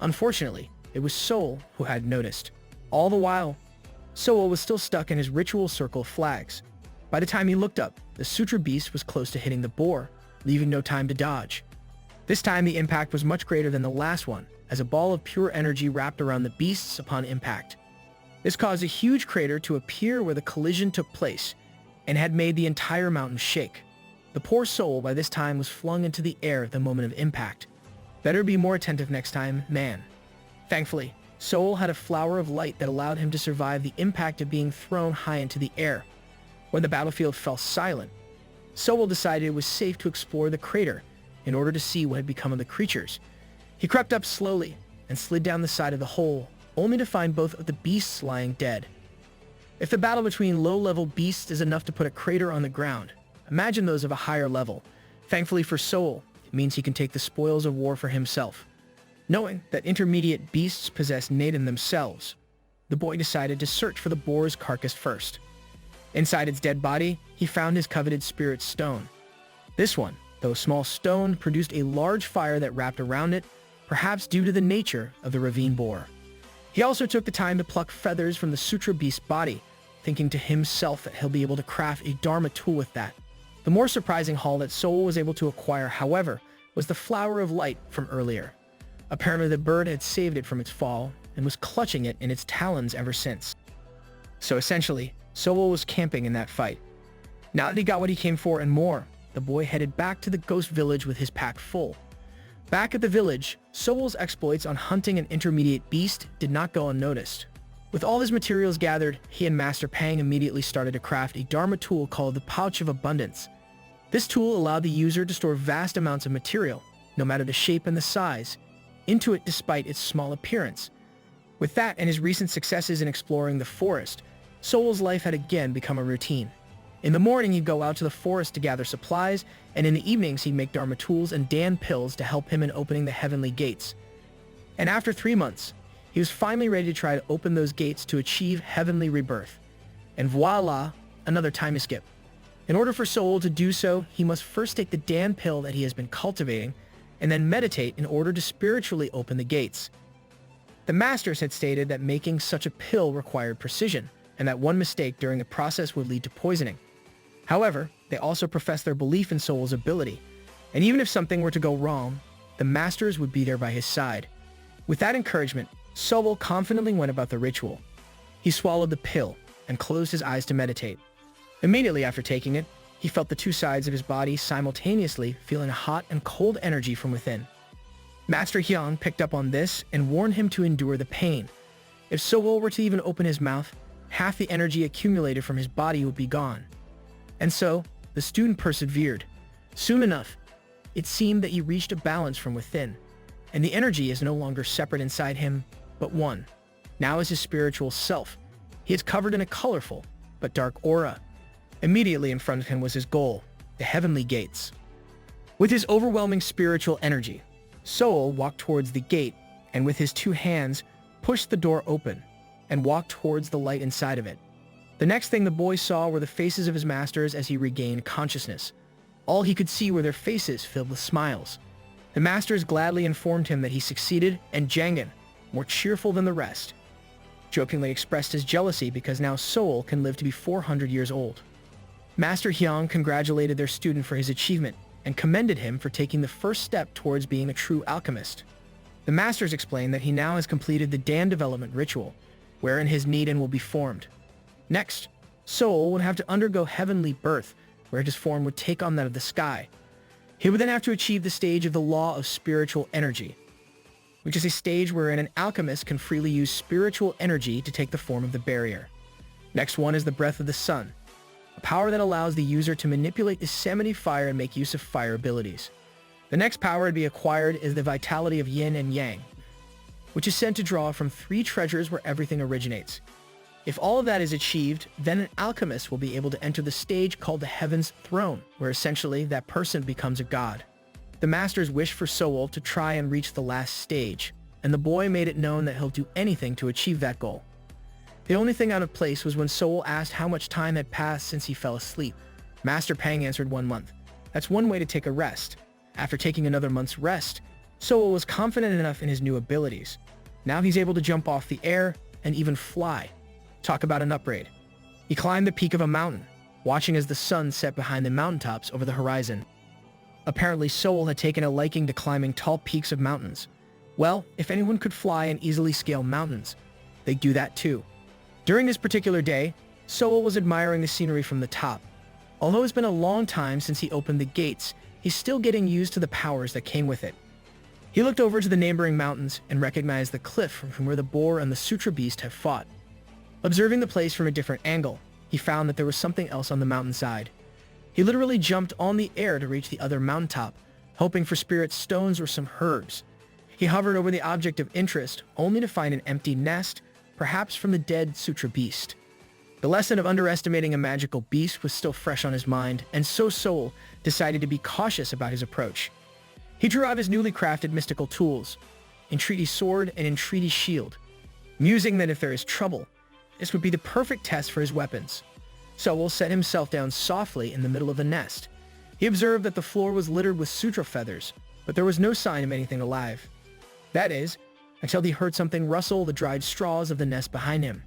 Unfortunately, it was Sool who had noticed. All the while, Sool was still stuck in his ritual circle of flags. By the time he looked up, the Sutra Beast was close to hitting the boar, leaving no time to dodge. This time the impact was much greater than the last one, as a ball of pure energy wrapped around the beasts upon impact. This caused a huge crater to appear where the collision took place, and had made the entire mountain shake. The poor Sool by this time was flung into the air at the moment of impact. Better be more attentive next time, man. Thankfully, Sool had a flower of light that allowed him to survive the impact of being thrown high into the air. When the battlefield fell silent, Sool decided it was safe to explore the crater in order to see what had become of the creatures. He crept up slowly and slid down the side of the hole, only to find both of the beasts lying dead. If the battle between low-level beasts is enough to put a crater on the ground, imagine those of a higher level. Thankfully for Sool, it means he can take the spoils of war for himself. Knowing that intermediate beasts possess Naden themselves, the boy decided to search for the boar's carcass first. Inside its dead body, he found his coveted spirit stone. This one, though a small stone, produced a large fire that wrapped around it, perhaps due to the nature of the ravine boar. He also took the time to pluck feathers from the Sutra Beast's body, thinking to himself that he'll be able to craft a Dharma tool with that. The more surprising haul that Sool was able to acquire, however, was the flower of light from earlier. Apparently the bird had saved it from its fall and was clutching it in its talons ever since. So essentially, Sool was camping in that fight. Now that he got what he came for and more, the boy headed back to the ghost village with his pack full. Back at the village, Sool's exploits on hunting an intermediate beast did not go unnoticed. With all his materials gathered, he and Master Pang immediately started to craft a Dharma tool called the Pouch of Abundance. This tool allowed the user to store vast amounts of material, no matter the shape and the size, into it despite its small appearance. With that and his recent successes in exploring the forest, Sool's life had again become a routine. In the morning, he'd go out to the forest to gather supplies, and in the evenings he'd make Dharma tools and Dan pills to help him in opening the heavenly gates. And after 3 months, he was finally ready to try to open those gates to achieve heavenly rebirth. And voila, another time skip. In order for Sool to do so, he must first take the Dan pill that he has been cultivating, and then meditate in order to spiritually open the gates. The masters had stated that making such a pill required precision, and that one mistake during the process would lead to poisoning. However, they also professed their belief in Sool's ability, and even if something were to go wrong, the masters would be there by his side. With that encouragement, Sool confidently went about the ritual. He swallowed the pill and closed his eyes to meditate. Immediately after taking it, he felt the two sides of his body simultaneously feeling a hot and cold energy from within. Master Hyang picked up on this and warned him to endure the pain. If Sool were to even open his mouth, half the energy accumulated from his body would be gone. And so, the student persevered. Soon enough, it seemed that he reached a balance from within, and the energy is no longer separate inside him, but one. Now as his spiritual self, he is covered in a colorful but dark aura. Immediately in front of him was his goal, the heavenly gates. With his overwhelming spiritual energy, Sool walked towards the gate and with his two hands pushed the door open and walked towards the light inside of it. The next thing the boy saw were the faces of his masters as he regained consciousness. All he could see were their faces filled with smiles. The masters gladly informed him that he succeeded, and Jangan, more cheerful than the rest, jokingly expressed his jealousy because now Sool can live to be 400 years old. Master Hyang congratulated their student for his achievement and commended him for taking the first step towards being a true alchemist. The masters explained that he now has completed the Dan development ritual, wherein his Niden will be formed. Next, Sool would have to undergo heavenly birth, where his form would take on that of the sky. He would then have to achieve the stage of the law of spiritual energy, which is a stage wherein an alchemist can freely use spiritual energy to take the form of the barrier. Next one is the breath of the sun, a power that allows the user to manipulate the Yosemite fire and make use of fire abilities. The next power to be acquired is the vitality of yin and yang, which is sent to draw from 3 treasures where everything originates. If all of that is achieved, then an alchemist will be able to enter the stage called the Heaven's Throne, where essentially that person becomes a god. The masters wished for Sool to try and reach the last stage, and the boy made it known that he'll do anything to achieve that goal. The only thing out of place was when Sool asked how much time had passed since he fell asleep. Master Pang answered 1 month. That's one way to take a rest. After taking another month's rest, Sool was confident enough in his new abilities. Now he's able to jump off the air and even fly. Talk about an upgrade. He climbed the peak of a mountain, watching as the sun set behind the mountaintops over the horizon. Apparently Sool had taken a liking to climbing tall peaks of mountains. Well, if anyone could fly and easily scale mountains, they'd do that too. During this particular day, Sool was admiring the scenery from the top. Although it's been a long time since he opened the gates, he's still getting used to the powers that came with it. He looked over to the neighboring mountains and recognized the cliff from where the boar and the Sutra beast have fought. Observing the place from a different angle, he found that there was something else on the mountainside. He literally jumped on the air to reach the other mountaintop, hoping for spirit stones or some herbs. He hovered over the object of interest, only to find an empty nest, perhaps from the dead Sutra beast. The lesson of underestimating a magical beast was still fresh on his mind, and so Sool decided to be cautious about his approach. He drew out his newly crafted mystical tools, Entreaty Sword and Entreaty Shield, musing that if there is trouble, this would be the perfect test for his weapons. Sool set himself down softly in the middle of the nest. He observed that the floor was littered with sutra feathers, but there was no sign of anything alive. That is, until he heard something rustle the dried straws of the nest behind him.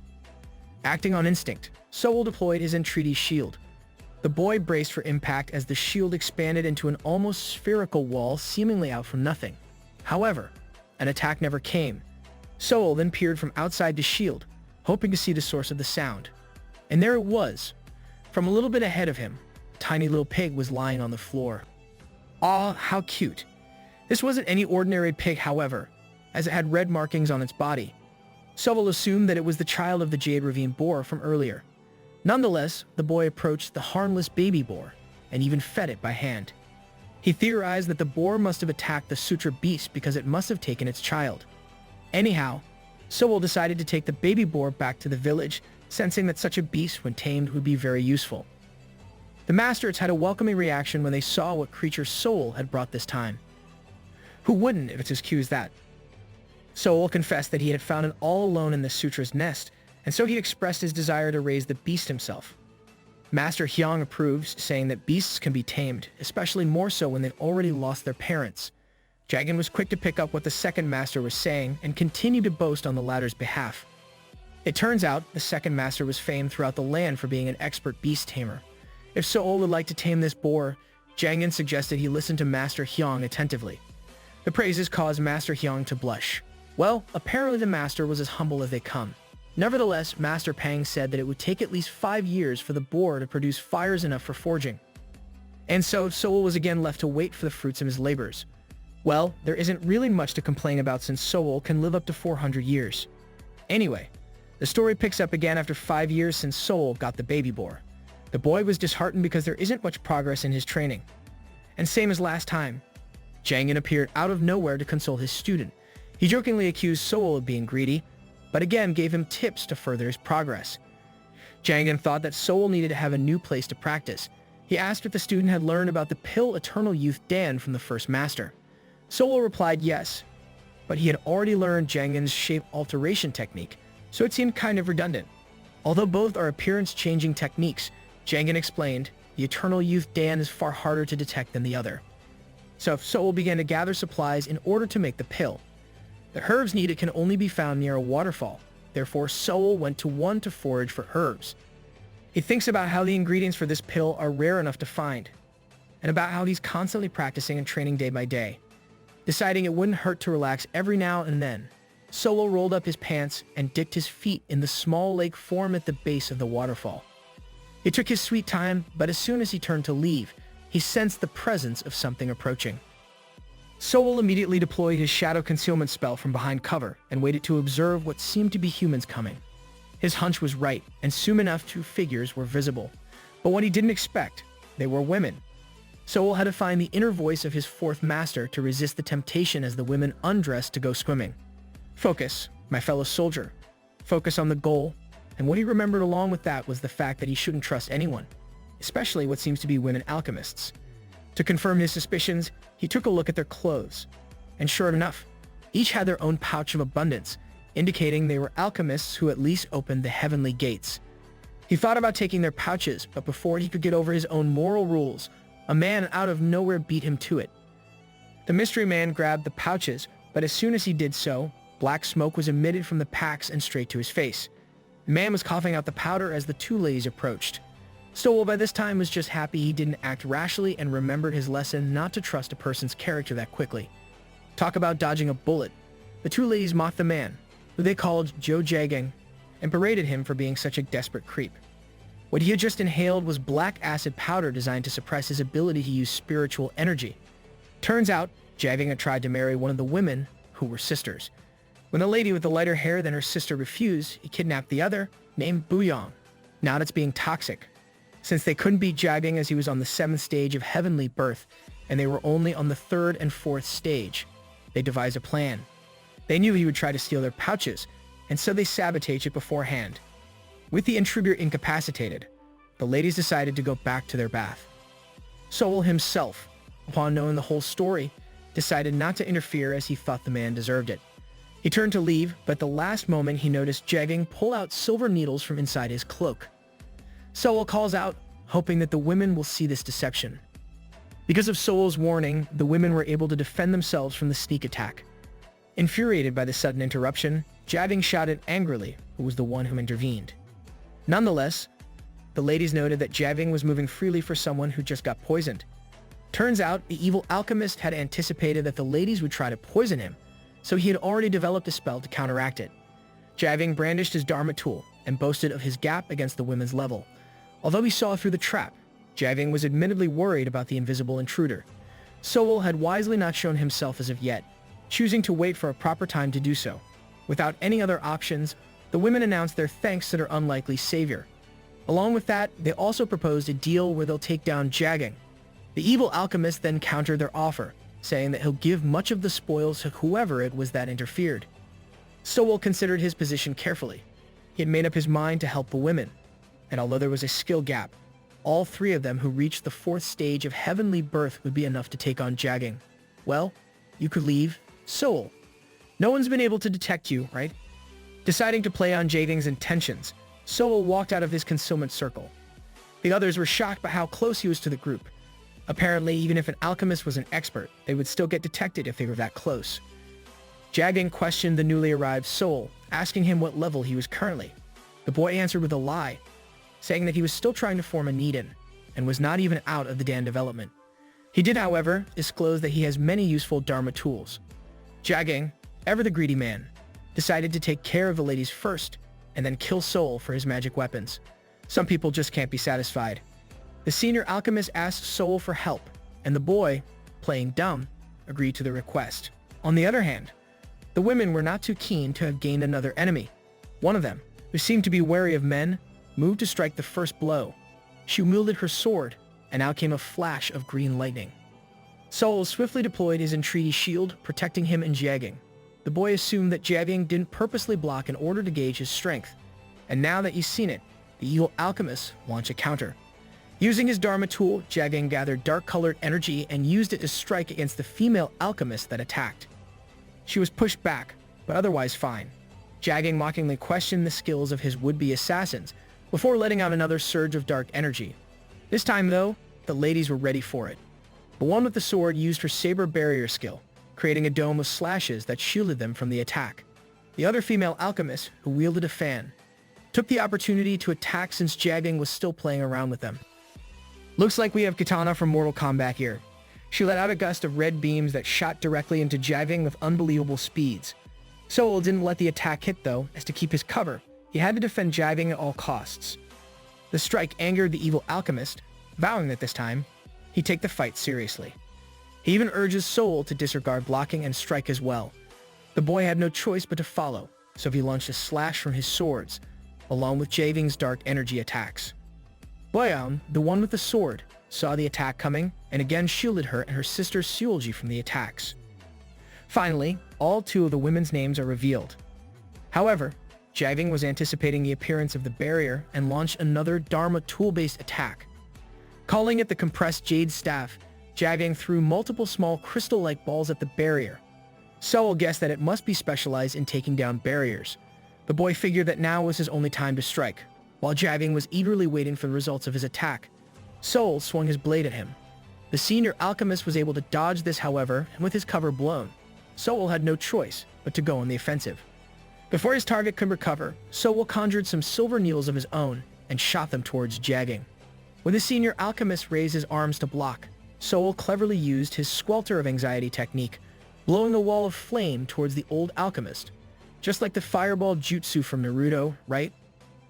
Acting on instinct, Sool deployed his Entreaty Shield. The boy braced for impact as the shield expanded into an almost spherical wall seemingly out from nothing. However, an attack never came. Sool then peered from outside the shield, hoping to see the source of the sound. And there it was. From a little bit ahead of him, a tiny little pig was lying on the floor. Aw, how cute. This wasn't any ordinary pig, however, as it had red markings on its body. Sool assumed that it was the child of the Jade Ravine boar from earlier. Nonetheless, the boy approached the harmless baby boar and even fed it by hand. He theorized that the boar must have attacked the Sutra beast because it must have taken its child. Anyhow, Sool decided to take the baby boar back to the village, sensing that such a beast, when tamed, would be very useful. The masters had a welcoming reaction when they saw what creature Sool had brought this time. Who wouldn't if it's as cute as that? Sool confessed that he had found it all alone in the Sutra's nest, and so he expressed his desire to raise the beast himself. Master Hyang approves, saying that beasts can be tamed, especially more so when they've already lost their parents. Jagan was quick to pick up what the second master was saying and continued to boast on the latter's behalf. It turns out the second master was famed throughout the land for being an expert beast tamer. If Sool would like to tame this boar, Jagan suggested he listen to Master Hyang attentively. The praises caused Master Hyang to blush. Well, apparently the master was as humble as they come. Nevertheless, Master Pang said that it would take at least 5 years for the boar to produce fires enough for forging. And so Soul was again left to wait for the fruits of his labors. Well, there isn't really much to complain about since Soul can live up to 400 years. Anyway, the story picks up again after 5 years since Soul got the baby boar. The boy was disheartened because there isn't much progress in his training. And same as last time, Jangin appeared out of nowhere to console his student. He jokingly accused Soul of being greedy, but again gave him tips to further his progress. Jangin thought that Soul needed to have a new place to practice. He asked if the student had learned about the pill Eternal Youth Dan from the first master. Soul replied yes, but he had already learned Jangin's shape alteration technique, so it seemed kind of redundant. Although both are appearance-changing techniques, Jangin explained, the Eternal Youth Dan is far harder to detect than the other. So Soul began to gather supplies in order to make the pill. The herbs needed can only be found near a waterfall, therefore Soul went to one to forage for herbs. He thinks about how the ingredients for this pill are rare enough to find, and about how he's constantly practicing and training day by day. Deciding it wouldn't hurt to relax every now and then, Soul rolled up his pants and dipped his feet in the small lake formed at the base of the waterfall. He took his sweet time, but as soon as he turned to leave, he sensed the presence of something approaching. Soul immediately deployed his shadow concealment spell from behind cover and waited to observe what seemed to be humans coming. His hunch was right, and soon enough 2 figures were visible. But what he didn't expect, they were women. Soul had to find the inner voice of his 4th master to resist the temptation as the women undressed to go swimming. Focus, my fellow soldier. Focus on the goal, and what he remembered along with that was the fact that he shouldn't trust anyone, especially what seems to be women alchemists. To confirm his suspicions, he took a look at their clothes, and sure enough, each had their own pouch of abundance, indicating they were alchemists who at least opened the heavenly gates. He thought about taking their pouches, but before he could get over his own moral rules, a man out of nowhere beat him to it. The mystery man grabbed the pouches, but as soon as he did so, black smoke was emitted from the packs and straight to his face. The man was coughing out the powder as the 2 ladies approached. Soul by this time was just happy he didn't act rashly and remembered his lesson not to trust a person's character that quickly. Talk about dodging a bullet. The 2 ladies mocked the man, who they called Joe Jagang, and berated him for being such a desperate creep. What he had just inhaled was black acid powder designed to suppress his ability to use spiritual energy. Turns out, Jagang had tried to marry one of the women, who were sisters. When the lady with the lighter hair than her sister refused, he kidnapped the other, named Buyong. Now it's being toxic. Since they couldn't beat Jagang as he was on the 7th stage of heavenly birth, and they were only on the 3rd and 4th stage, they devised a plan. They knew he would try to steal their pouches, and so they sabotaged it beforehand. With the intruder incapacitated, the ladies decided to go back to their bath. Soul himself, upon knowing the whole story, decided not to interfere as he thought the man deserved it. He turned to leave, but at the last moment he noticed Jagang pull out silver needles from inside his cloak. Soul calls out, hoping that the women will see this deception. Because of Soul's warning, the women were able to defend themselves from the sneak attack. Infuriated by the sudden interruption, Jagang shouted angrily, who was the one who intervened. Nonetheless, the ladies noted that Jagang was moving freely for someone who just got poisoned. Turns out, the evil alchemist had anticipated that the ladies would try to poison him, so he had already developed a spell to counteract it. Jagang brandished his Dharma tool and boasted of his gap against the women's level. Although he saw through the trap, Jagang was admittedly worried about the invisible intruder. Soul had wisely not shown himself as of yet, choosing to wait for a proper time to do so. Without any other options, the women announced their thanks to their unlikely savior. Along with that, they also proposed a deal where they'll take down Jagang. The evil alchemist then countered their offer, saying that he'll give much of the spoils to whoever it was that interfered. Soul considered his position carefully. He had made up his mind to help the women, and although there was a skill gap, all 3 of them who reached the 4th stage of heavenly birth would be enough to take on Jagang. Well, you could leave, Soul. No one's been able to detect you, right? Deciding to play on Jagang's intentions, Soul walked out of his concealment circle. The others were shocked by how close he was to the group. Apparently, even if an alchemist was an expert, they would still get detected if they were that close. Jagang questioned the newly arrived Soul, asking him what level he was currently. The boy answered with a lie, saying that he was still trying to form a Niden, and was not even out of the Dan development. He did, however, disclose that he has many useful Dharma tools. Jagang, ever the greedy man, decided to take care of the ladies first, and then kill Soul for his magic weapons. Some people just can't be satisfied. The senior alchemist asks Soul for help, and the boy, playing dumb, agreed to the request. On the other hand, the women were not too keen to have gained another enemy. One of them, who seemed to be wary of men, moved to strike the first blow. She wielded her sword, and out came a flash of green lightning. Soul swiftly deployed his entreaty shield, protecting him and Jiaging. The boy assumed that Jiaging didn't purposely block in order to gauge his strength, and now that he's seen it, the evil alchemist launched a counter. Using his Dharma tool, Jiaging gathered dark-colored energy and used it to strike against the female alchemist that attacked. She was pushed back, but otherwise fine. Jiaging mockingly questioned the skills of his would-be assassins before letting out another surge of dark energy. This time, though, the ladies were ready for it. The one with the sword used her saber barrier skill, creating a dome of slashes that shielded them from the attack. The other female alchemist, who wielded a fan, took the opportunity to attack since Jiaging was still playing around with them. Looks like we have Katana from Mortal Kombat here. She let out a gust of red beams that shot directly into Jiaging with unbelievable speeds. Soul didn't let the attack hit though, as to keep his cover, he had to defend Jiaging at all costs. The strike angered the evil alchemist, vowing that this time, he'd take the fight seriously. He even urges Soul to disregard blocking and strike as well. The boy had no choice but to follow, so he launched a slash from his swords, along with Jiaging's dark energy attacks. Boyan, the one with the sword, saw the attack coming and again shielded her and her sister Seulji from the attacks. Finally, all two of the women's names are revealed. However, Jiaging was anticipating the appearance of the barrier and launched another Dharma tool-based attack. Calling it the compressed jade staff, Jiaging threw multiple small crystal-like balls at the barrier. Soul guessed that it must be specialized in taking down barriers. The boy figured that now was his only time to strike, while Jiaging was eagerly waiting for the results of his attack. Soul swung his blade at him. The senior alchemist was able to dodge this, however, and with his cover blown, Soul had no choice but to go on the offensive. Before his target could recover, Soul conjured some silver needles of his own and shot them towards Jiaging. When the senior alchemist raised his arms to block, Soul cleverly used his Squelter of Anxiety technique, blowing a wall of flame towards the old alchemist. Just like the fireball jutsu from Naruto, right?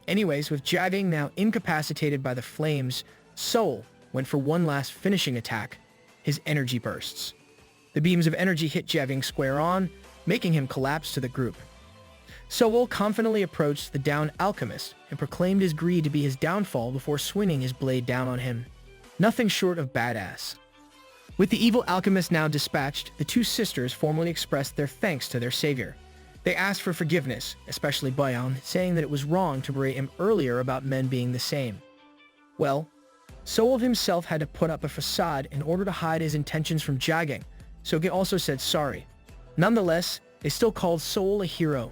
Anyways, with Jiaging now incapacitated by the flames, Soul went for one last finishing attack, his energy bursts. The beams of energy hit Jiaging square on, making him collapse to the group. Soul confidently approached the downed alchemist and proclaimed his greed to be his downfall before swinging his blade down on him. Nothing short of badass. With the evil alchemist now dispatched, the two sisters formally expressed their thanks to their savior. They asked for forgiveness, especially Bayan, saying that it was wrong to berate him earlier about men being the same. Well, Soul himself had to put up a facade in order to hide his intentions from Jiaging, so he also said sorry. Nonetheless, they still called Soul a hero.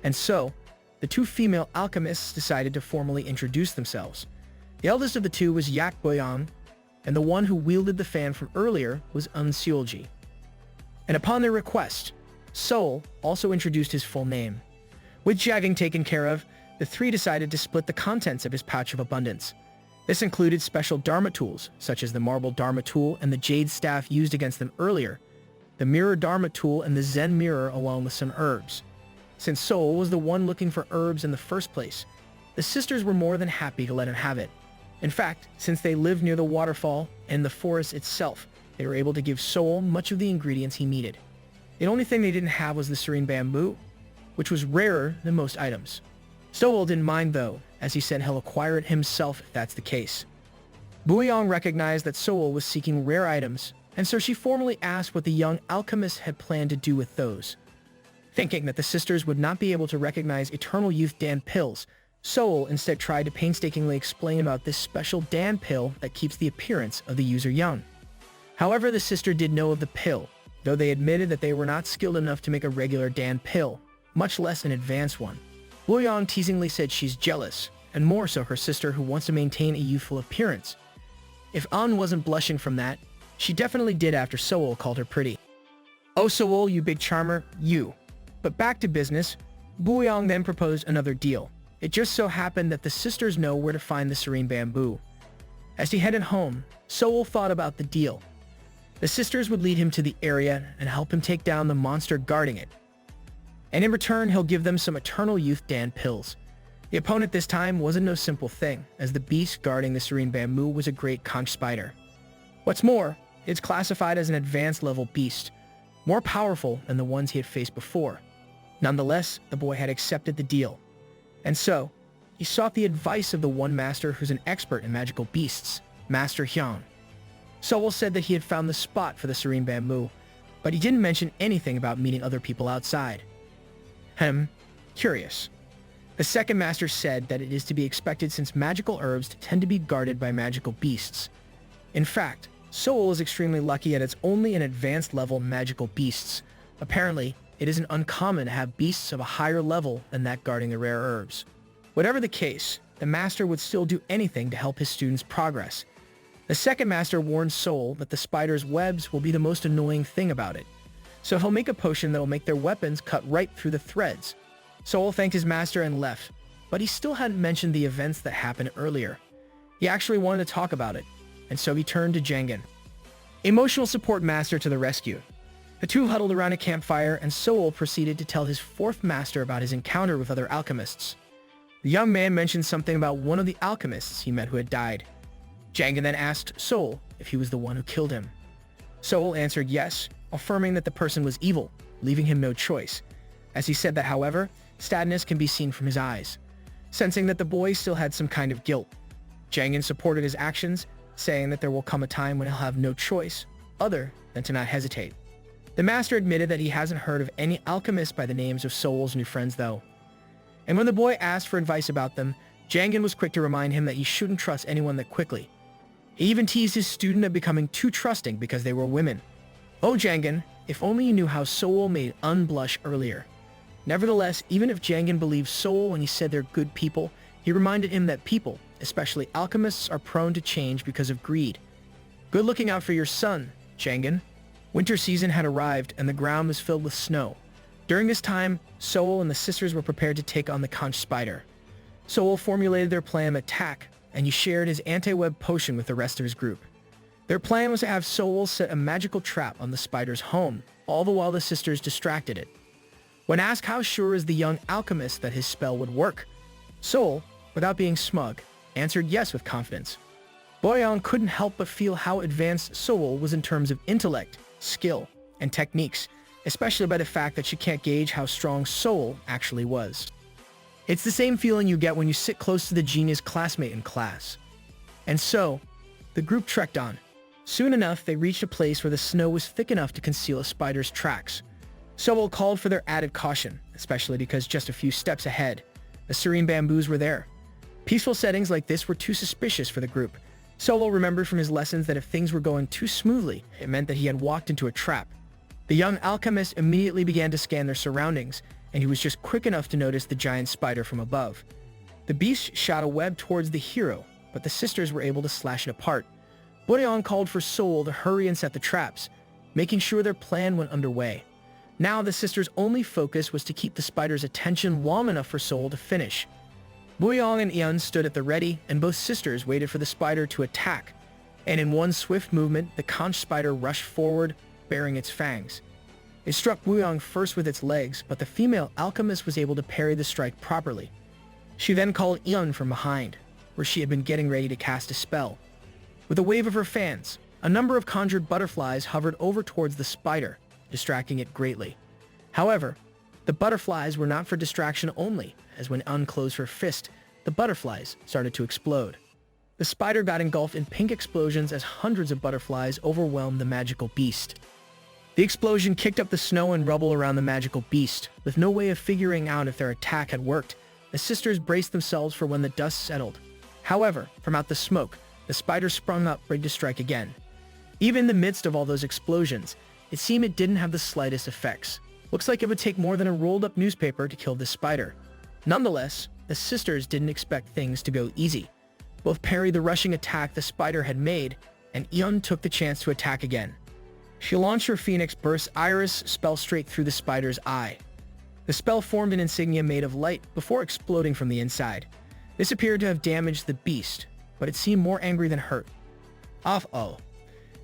And so, the two female alchemists decided to formally introduce themselves. The eldest of the two was Yak Boyan, and the one who wielded the fan from earlier was Seulji. And upon their request, Soul also introduced his full name. With Jiaging taken care of, the three decided to split the contents of his pouch of abundance. This included special Dharma tools, such as the marble Dharma tool and the jade staff used against them earlier, the mirror Dharma tool and the Zen mirror along with some herbs. Since Soul was the one looking for herbs in the first place, the sisters were more than happy to let him have it. In fact, since they lived near the waterfall and the forest itself, they were able to give Soul much of the ingredients he needed. The only thing they didn't have was the serene bamboo, which was rarer than most items. Soul didn't mind though, as he said he'll acquire it himself if that's the case. Buyong recognized that Soul was seeking rare items, and so she formally asked what the young alchemist had planned to do with those. Thinking that the sisters would not be able to recognize Eternal Youth Dan pills, Soul instead tried to painstakingly explain about this special Dan pill that keeps the appearance of the user young. However, the sister did know of the pill, though they admitted that they were not skilled enough to make a regular Dan pill, much less an advanced one. Buyong teasingly said she's jealous, and more so her sister who wants to maintain a youthful appearance. If An wasn't blushing from that, she definitely did after Soul called her pretty. Oh Soul, you big charmer, you. But back to business, Buyong then proposed another deal. It just so happened that the sisters know where to find the serene bamboo. As he headed home, Soul thought about the deal. The sisters would lead him to the area and help him take down the monster guarding it. And in return, he'll give them some Eternal Youth Dan pills. The opponent this time wasn't no simple thing, as the beast guarding the serene bamboo was a great conch spider. What's more, it's classified as an advanced level beast, more powerful than the ones he had faced before. Nonetheless, the boy had accepted the deal. And so, he sought the advice of the one master who's an expert in magical beasts, Master Hyun. Soul said that he had found the spot for the serene bamboo, but he didn't mention anything about meeting other people outside. Curious. The second master said that it is to be expected since magical herbs tend to be guarded by magical beasts. In fact, Soul is extremely lucky that it's only an advanced level magical beasts. Apparently, it isn't uncommon to have beasts of a higher level than that guarding the rare herbs. Whatever the case, the master would still do anything to help his students progress. The second master warned Soul that the spider's webs will be the most annoying thing about it, so he'll make a potion that will make their weapons cut right through the threads. Soul thanked his master and left, but he still hadn't mentioned the events that happened earlier. He actually wanted to talk about it, and so he turned to Jangan, emotional support master, to the rescue. The two huddled around a campfire, and Soul proceeded to tell his fourth master about his encounter with other alchemists. The young man mentioned something about one of the alchemists he met who had died. Jangan then asked Soul if he was the one who killed him. Soul answered yes, affirming that the person was evil, leaving him no choice. As he said that, however, sadness can be seen from his eyes, sensing that the boy still had some kind of guilt. Jangan supported his actions, saying that there will come a time when he'll have no choice other than to not hesitate. The master admitted that he hasn't heard of any alchemists by the names of Soul's new friends though. And when the boy asked for advice about them, Jangan was quick to remind him that he shouldn't trust anyone that quickly. He even teased his student of becoming too trusting because they were women. Oh Jangan, if only you knew how Soul made unblush earlier. Nevertheless, even if Jangan believed Soul when he said they're good people, he reminded him that people, especially alchemists, are prone to change because of greed. Good looking out for your son, Jangan. Winter season had arrived and the ground was filled with snow. During this time, Soul and the sisters were prepared to take on the conch spider. Soul formulated their plan of attack, and he shared his anti-web potion with the rest of his group. Their plan was to have Soul set a magical trap on the spider's home, all the while the sisters distracted it. When asked how sure is the young alchemist that his spell would work, Soul, without being smug, answered yes with confidence. Boyoung couldn't help but feel how advanced Soul was in terms of intellect, skill, and techniques, especially by the fact that she can't gauge how strong Soul actually was. It's the same feeling you get when you sit close to the genius classmate in class. And so, the group trekked on. Soon enough, they reached a place where the snow was thick enough to conceal a spider's tracks. Soul called for their added caution, especially because just a few steps ahead, the serene bamboos were there. Peaceful settings like this were too suspicious for the group. Soul remembered from his lessons that if things were going too smoothly, it meant that he had walked into a trap. The young alchemist immediately began to scan their surroundings, and he was just quick enough to notice the giant spider from above. The beast shot a web towards the hero, but the sisters were able to slash it apart. Boreon called for Soul to hurry and set the traps, making sure their plan went underway. Now the sisters' only focus was to keep the spider's attention long enough for Soul to finish. Boyoung and Eun stood at the ready, and both sisters waited for the spider to attack. And in one swift movement, the conch spider rushed forward, baring its fangs. It struck Boyoung first with its legs, but the female alchemist was able to parry the strike properly. She then called Eun from behind, where she had been getting ready to cast a spell. With a wave of her fans, a number of conjured butterflies hovered over towards the spider, distracting it greatly. However, the butterflies were not for distraction only, as when unclosed her fist, the butterflies started to explode. The spider got engulfed in pink explosions as hundreds of butterflies overwhelmed the magical beast. The explosion kicked up the snow and rubble around the magical beast. With no way of figuring out if their attack had worked, the sisters braced themselves for when the dust settled. However, from out the smoke, the spider sprung up ready to strike again. Even in the midst of all those explosions, it seemed it didn't have the slightest effects. Looks like it would take more than a rolled-up newspaper to kill this spider. Nonetheless, the sisters didn't expect things to go easy. Both parried the rushing attack the spider had made, and Eun took the chance to attack again. She launched her Phoenix Burst Iris spell straight through the spider's eye. The spell formed an insignia made of light before exploding from the inside. This appeared to have damaged the beast, but it seemed more angry than hurt. Oh.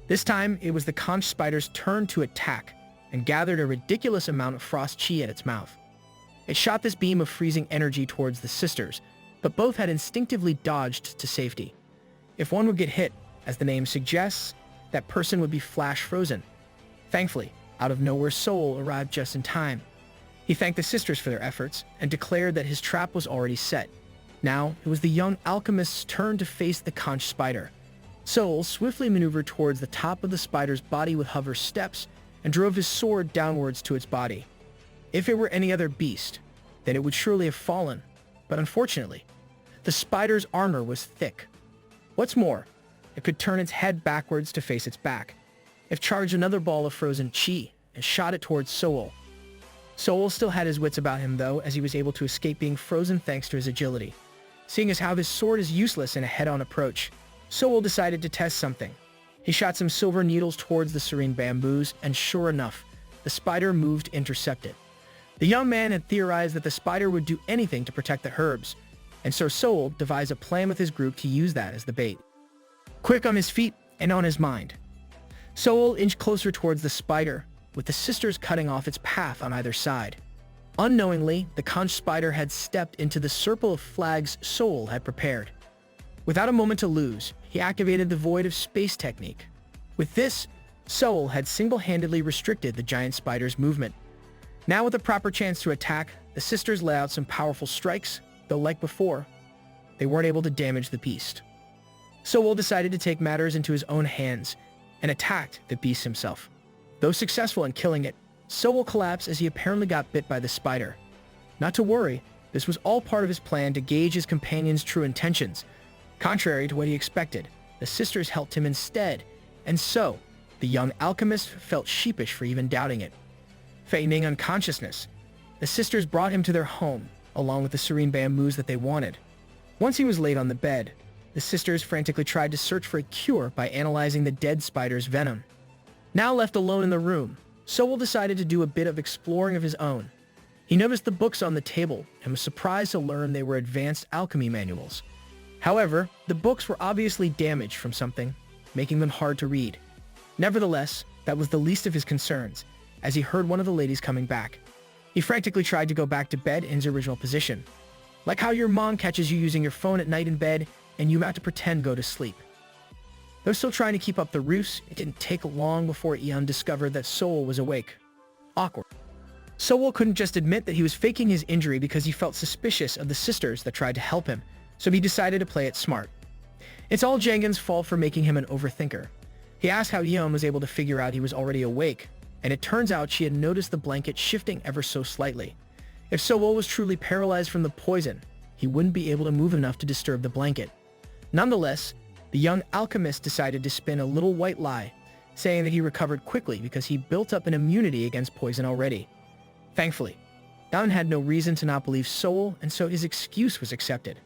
This time, it was the conch spider's turn to attack, and gathered a ridiculous amount of frost chi at its mouth. It shot this beam of freezing energy towards the sisters, but both had instinctively dodged to safety. If one would get hit, as the name suggests, that person would be flash frozen. Thankfully, out of nowhere Sool arrived just in time. He thanked the sisters for their efforts and declared that his trap was already set. Now, it was the young alchemist's turn to face the conch spider. Sool swiftly maneuvered towards the top of the spider's body with hover steps and drove his sword downwards to its body. If it were any other beast, then it would surely have fallen, but unfortunately, the spider's armor was thick. What's more, it could turn its head backwards to face its back. It charged another ball of frozen chi and shot it towards Sool. Sool still had his wits about him though, as he was able to escape being frozen thanks to his agility. Seeing as how his sword is useless in a head-on approach, Sool decided to test something. He shot some silver needles towards the serene bamboos, and sure enough, the spider moved to intercept it. The young man had theorized that the spider would do anything to protect the herbs, and so Sool devised a plan with his group to use that as the bait. Quick on his feet and on his mind, Sool inched closer towards the spider, with the sisters cutting off its path on either side. Unknowingly, the conch spider had stepped into the circle of flags Sool had prepared. Without a moment to lose, he activated the Void of Space technique. With this, Sool had single-handedly restricted the giant spider's movement. Now with a proper chance to attack, the sisters let out some powerful strikes, though like before, they weren't able to damage the beast. Sool decided to take matters into his own hands and attacked the beast himself. Though successful in killing it, Sool collapsed as he apparently got bit by the spider. Not to worry, this was all part of his plan to gauge his companion's true intentions. Contrary to what he expected, the sisters helped him instead, and so, the young alchemist felt sheepish for even doubting it. Feigning unconsciousness, the sisters brought him to their home, along with the serene bamboos that they wanted. Once he was laid on the bed, the sisters frantically tried to search for a cure by analyzing the dead spider's venom. Now left alone in the room, Sool decided to do a bit of exploring of his own. He noticed the books on the table and was surprised to learn they were advanced alchemy manuals. However, the books were obviously damaged from something, making them hard to read. Nevertheless, that was the least of his concerns, as he heard one of the ladies coming back. He frantically tried to go back to bed in his original position. Like how your mom catches you using your phone at night in bed and you have to pretend go to sleep. Though still trying to keep up the ruse, it didn't take long before Eun discovered that Sool was awake. Awkward. Sool couldn't just admit that he was faking his injury because he felt suspicious of the sisters that tried to help him, so he decided to play it smart. It's all Jangen's fault for making him an overthinker. He asked how Eun was able to figure out he was already awake, and it turns out she had noticed the blanket shifting ever so slightly. If Sool was truly paralyzed from the poison, he wouldn't be able to move enough to disturb the blanket. Nonetheless, the young alchemist decided to spin a little white lie, saying that he recovered quickly because he built up an immunity against poison already. Thankfully, Eun had no reason to not believe Sool, and so his excuse was accepted.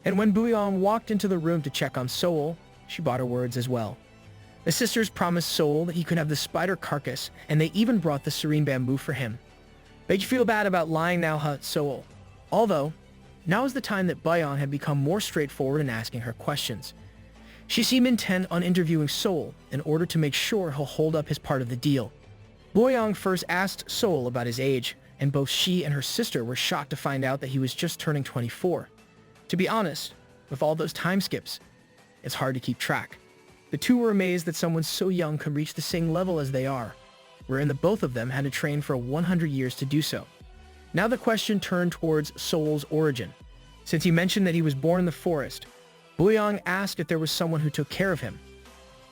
And when Buyong walked into the room to check on Sool, she bought her words as well. The sisters promised Sool that he could have the spider carcass, and they even brought the serene bamboo for him. Made you feel bad about lying now, Sool. Although, now is the time that Buyong had become more straightforward in asking her questions. She seemed intent on interviewing Sool in order to make sure he'll hold up his part of the deal. Buyong first asked Sool about his age, and both she and her sister were shocked to find out that he was just turning 24. To be honest, with all those time skips, it's hard to keep track. The two were amazed that someone so young could reach the same level as they are, wherein the both of them had to train for 100 years to do so. Now the question turned towards Sool's origin. Since he mentioned that he was born in the forest, Buyong asked if there was someone who took care of him.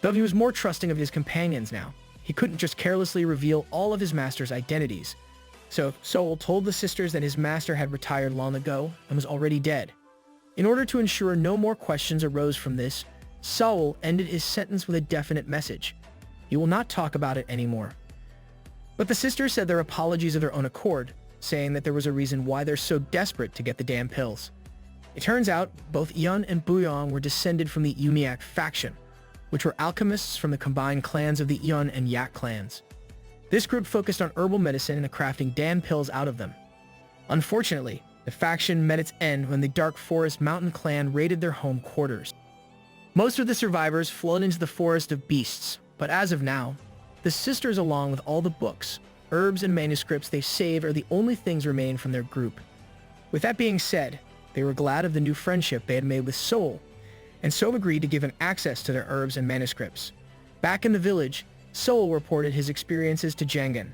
Though he was more trusting of his companions now, he couldn't just carelessly reveal all of his master's identities. So Sool told the sisters that his master had retired long ago and was already dead. In order to ensure no more questions arose from this, Sool ended his sentence with a definite message. He will not talk about it anymore. But the sisters said their apologies of their own accord, saying that there was a reason why they're so desperate to get the damn pills. It turns out both Eun and Buyong were descended from the Umiak faction, which were alchemists from the combined clans of the Eun and Yak clans. This group focused on herbal medicine and crafting Dan pills out of them. Unfortunately, the faction met its end when the Dark Forest Mountain clan raided their home quarters. Most of the survivors fled into the Forest of Beasts, but as of now, the sisters along with all the books, herbs, and manuscripts they saved are the only things remaining from their group. With that being said, They were glad of the new friendship they had made with Sool, and so agreed to give him access to their herbs and manuscripts. Back in the village, Sool reported his experiences to Jangan.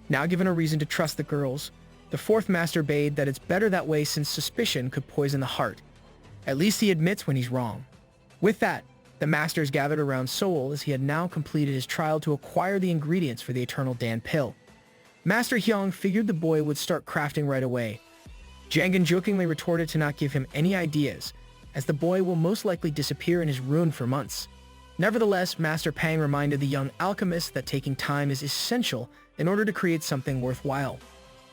Now given a reason to trust the girls, the fourth master bade that it's better that way since suspicion could poison the heart. At least he admits when he's wrong. With that, the masters gathered around Sool as he had now completed his trial to acquire the ingredients for the Eternal Dan pill. Master Hyung figured the boy would start crafting right away. Jangan jokingly retorted to not give him any ideas, as the boy will most likely disappear in his ruin for months. Nevertheless, Master Pang reminded the young alchemist that taking time is essential in order to create something worthwhile.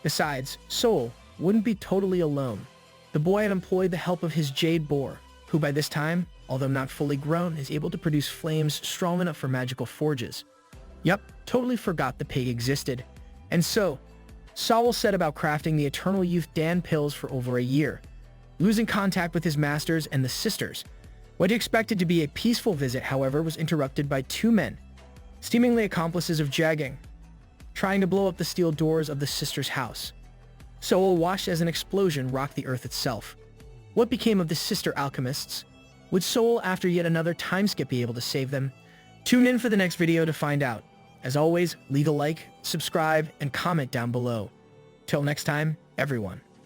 Besides, Sool wouldn't be totally alone. The boy had employed the help of his jade boar, who by this time, although not fully grown, is able to produce flames strong enough for magical forges. Yup, totally forgot the pig existed. And so, Sool set about crafting the Eternal Youth Dan pills for over a year, losing contact with his masters and the sisters. What he expected to be a peaceful visit, however, was interrupted by two men, seemingly accomplices of Jagang, trying to blow up the steel doors of the sisters' house. Sool watched as an explosion rocked the earth itself. What became of the sister alchemists? Would Sool, after yet another time skip, be able to save them? Tune in for the next video to find out. As always, leave a like, subscribe, and comment down below. Till next time, everyone.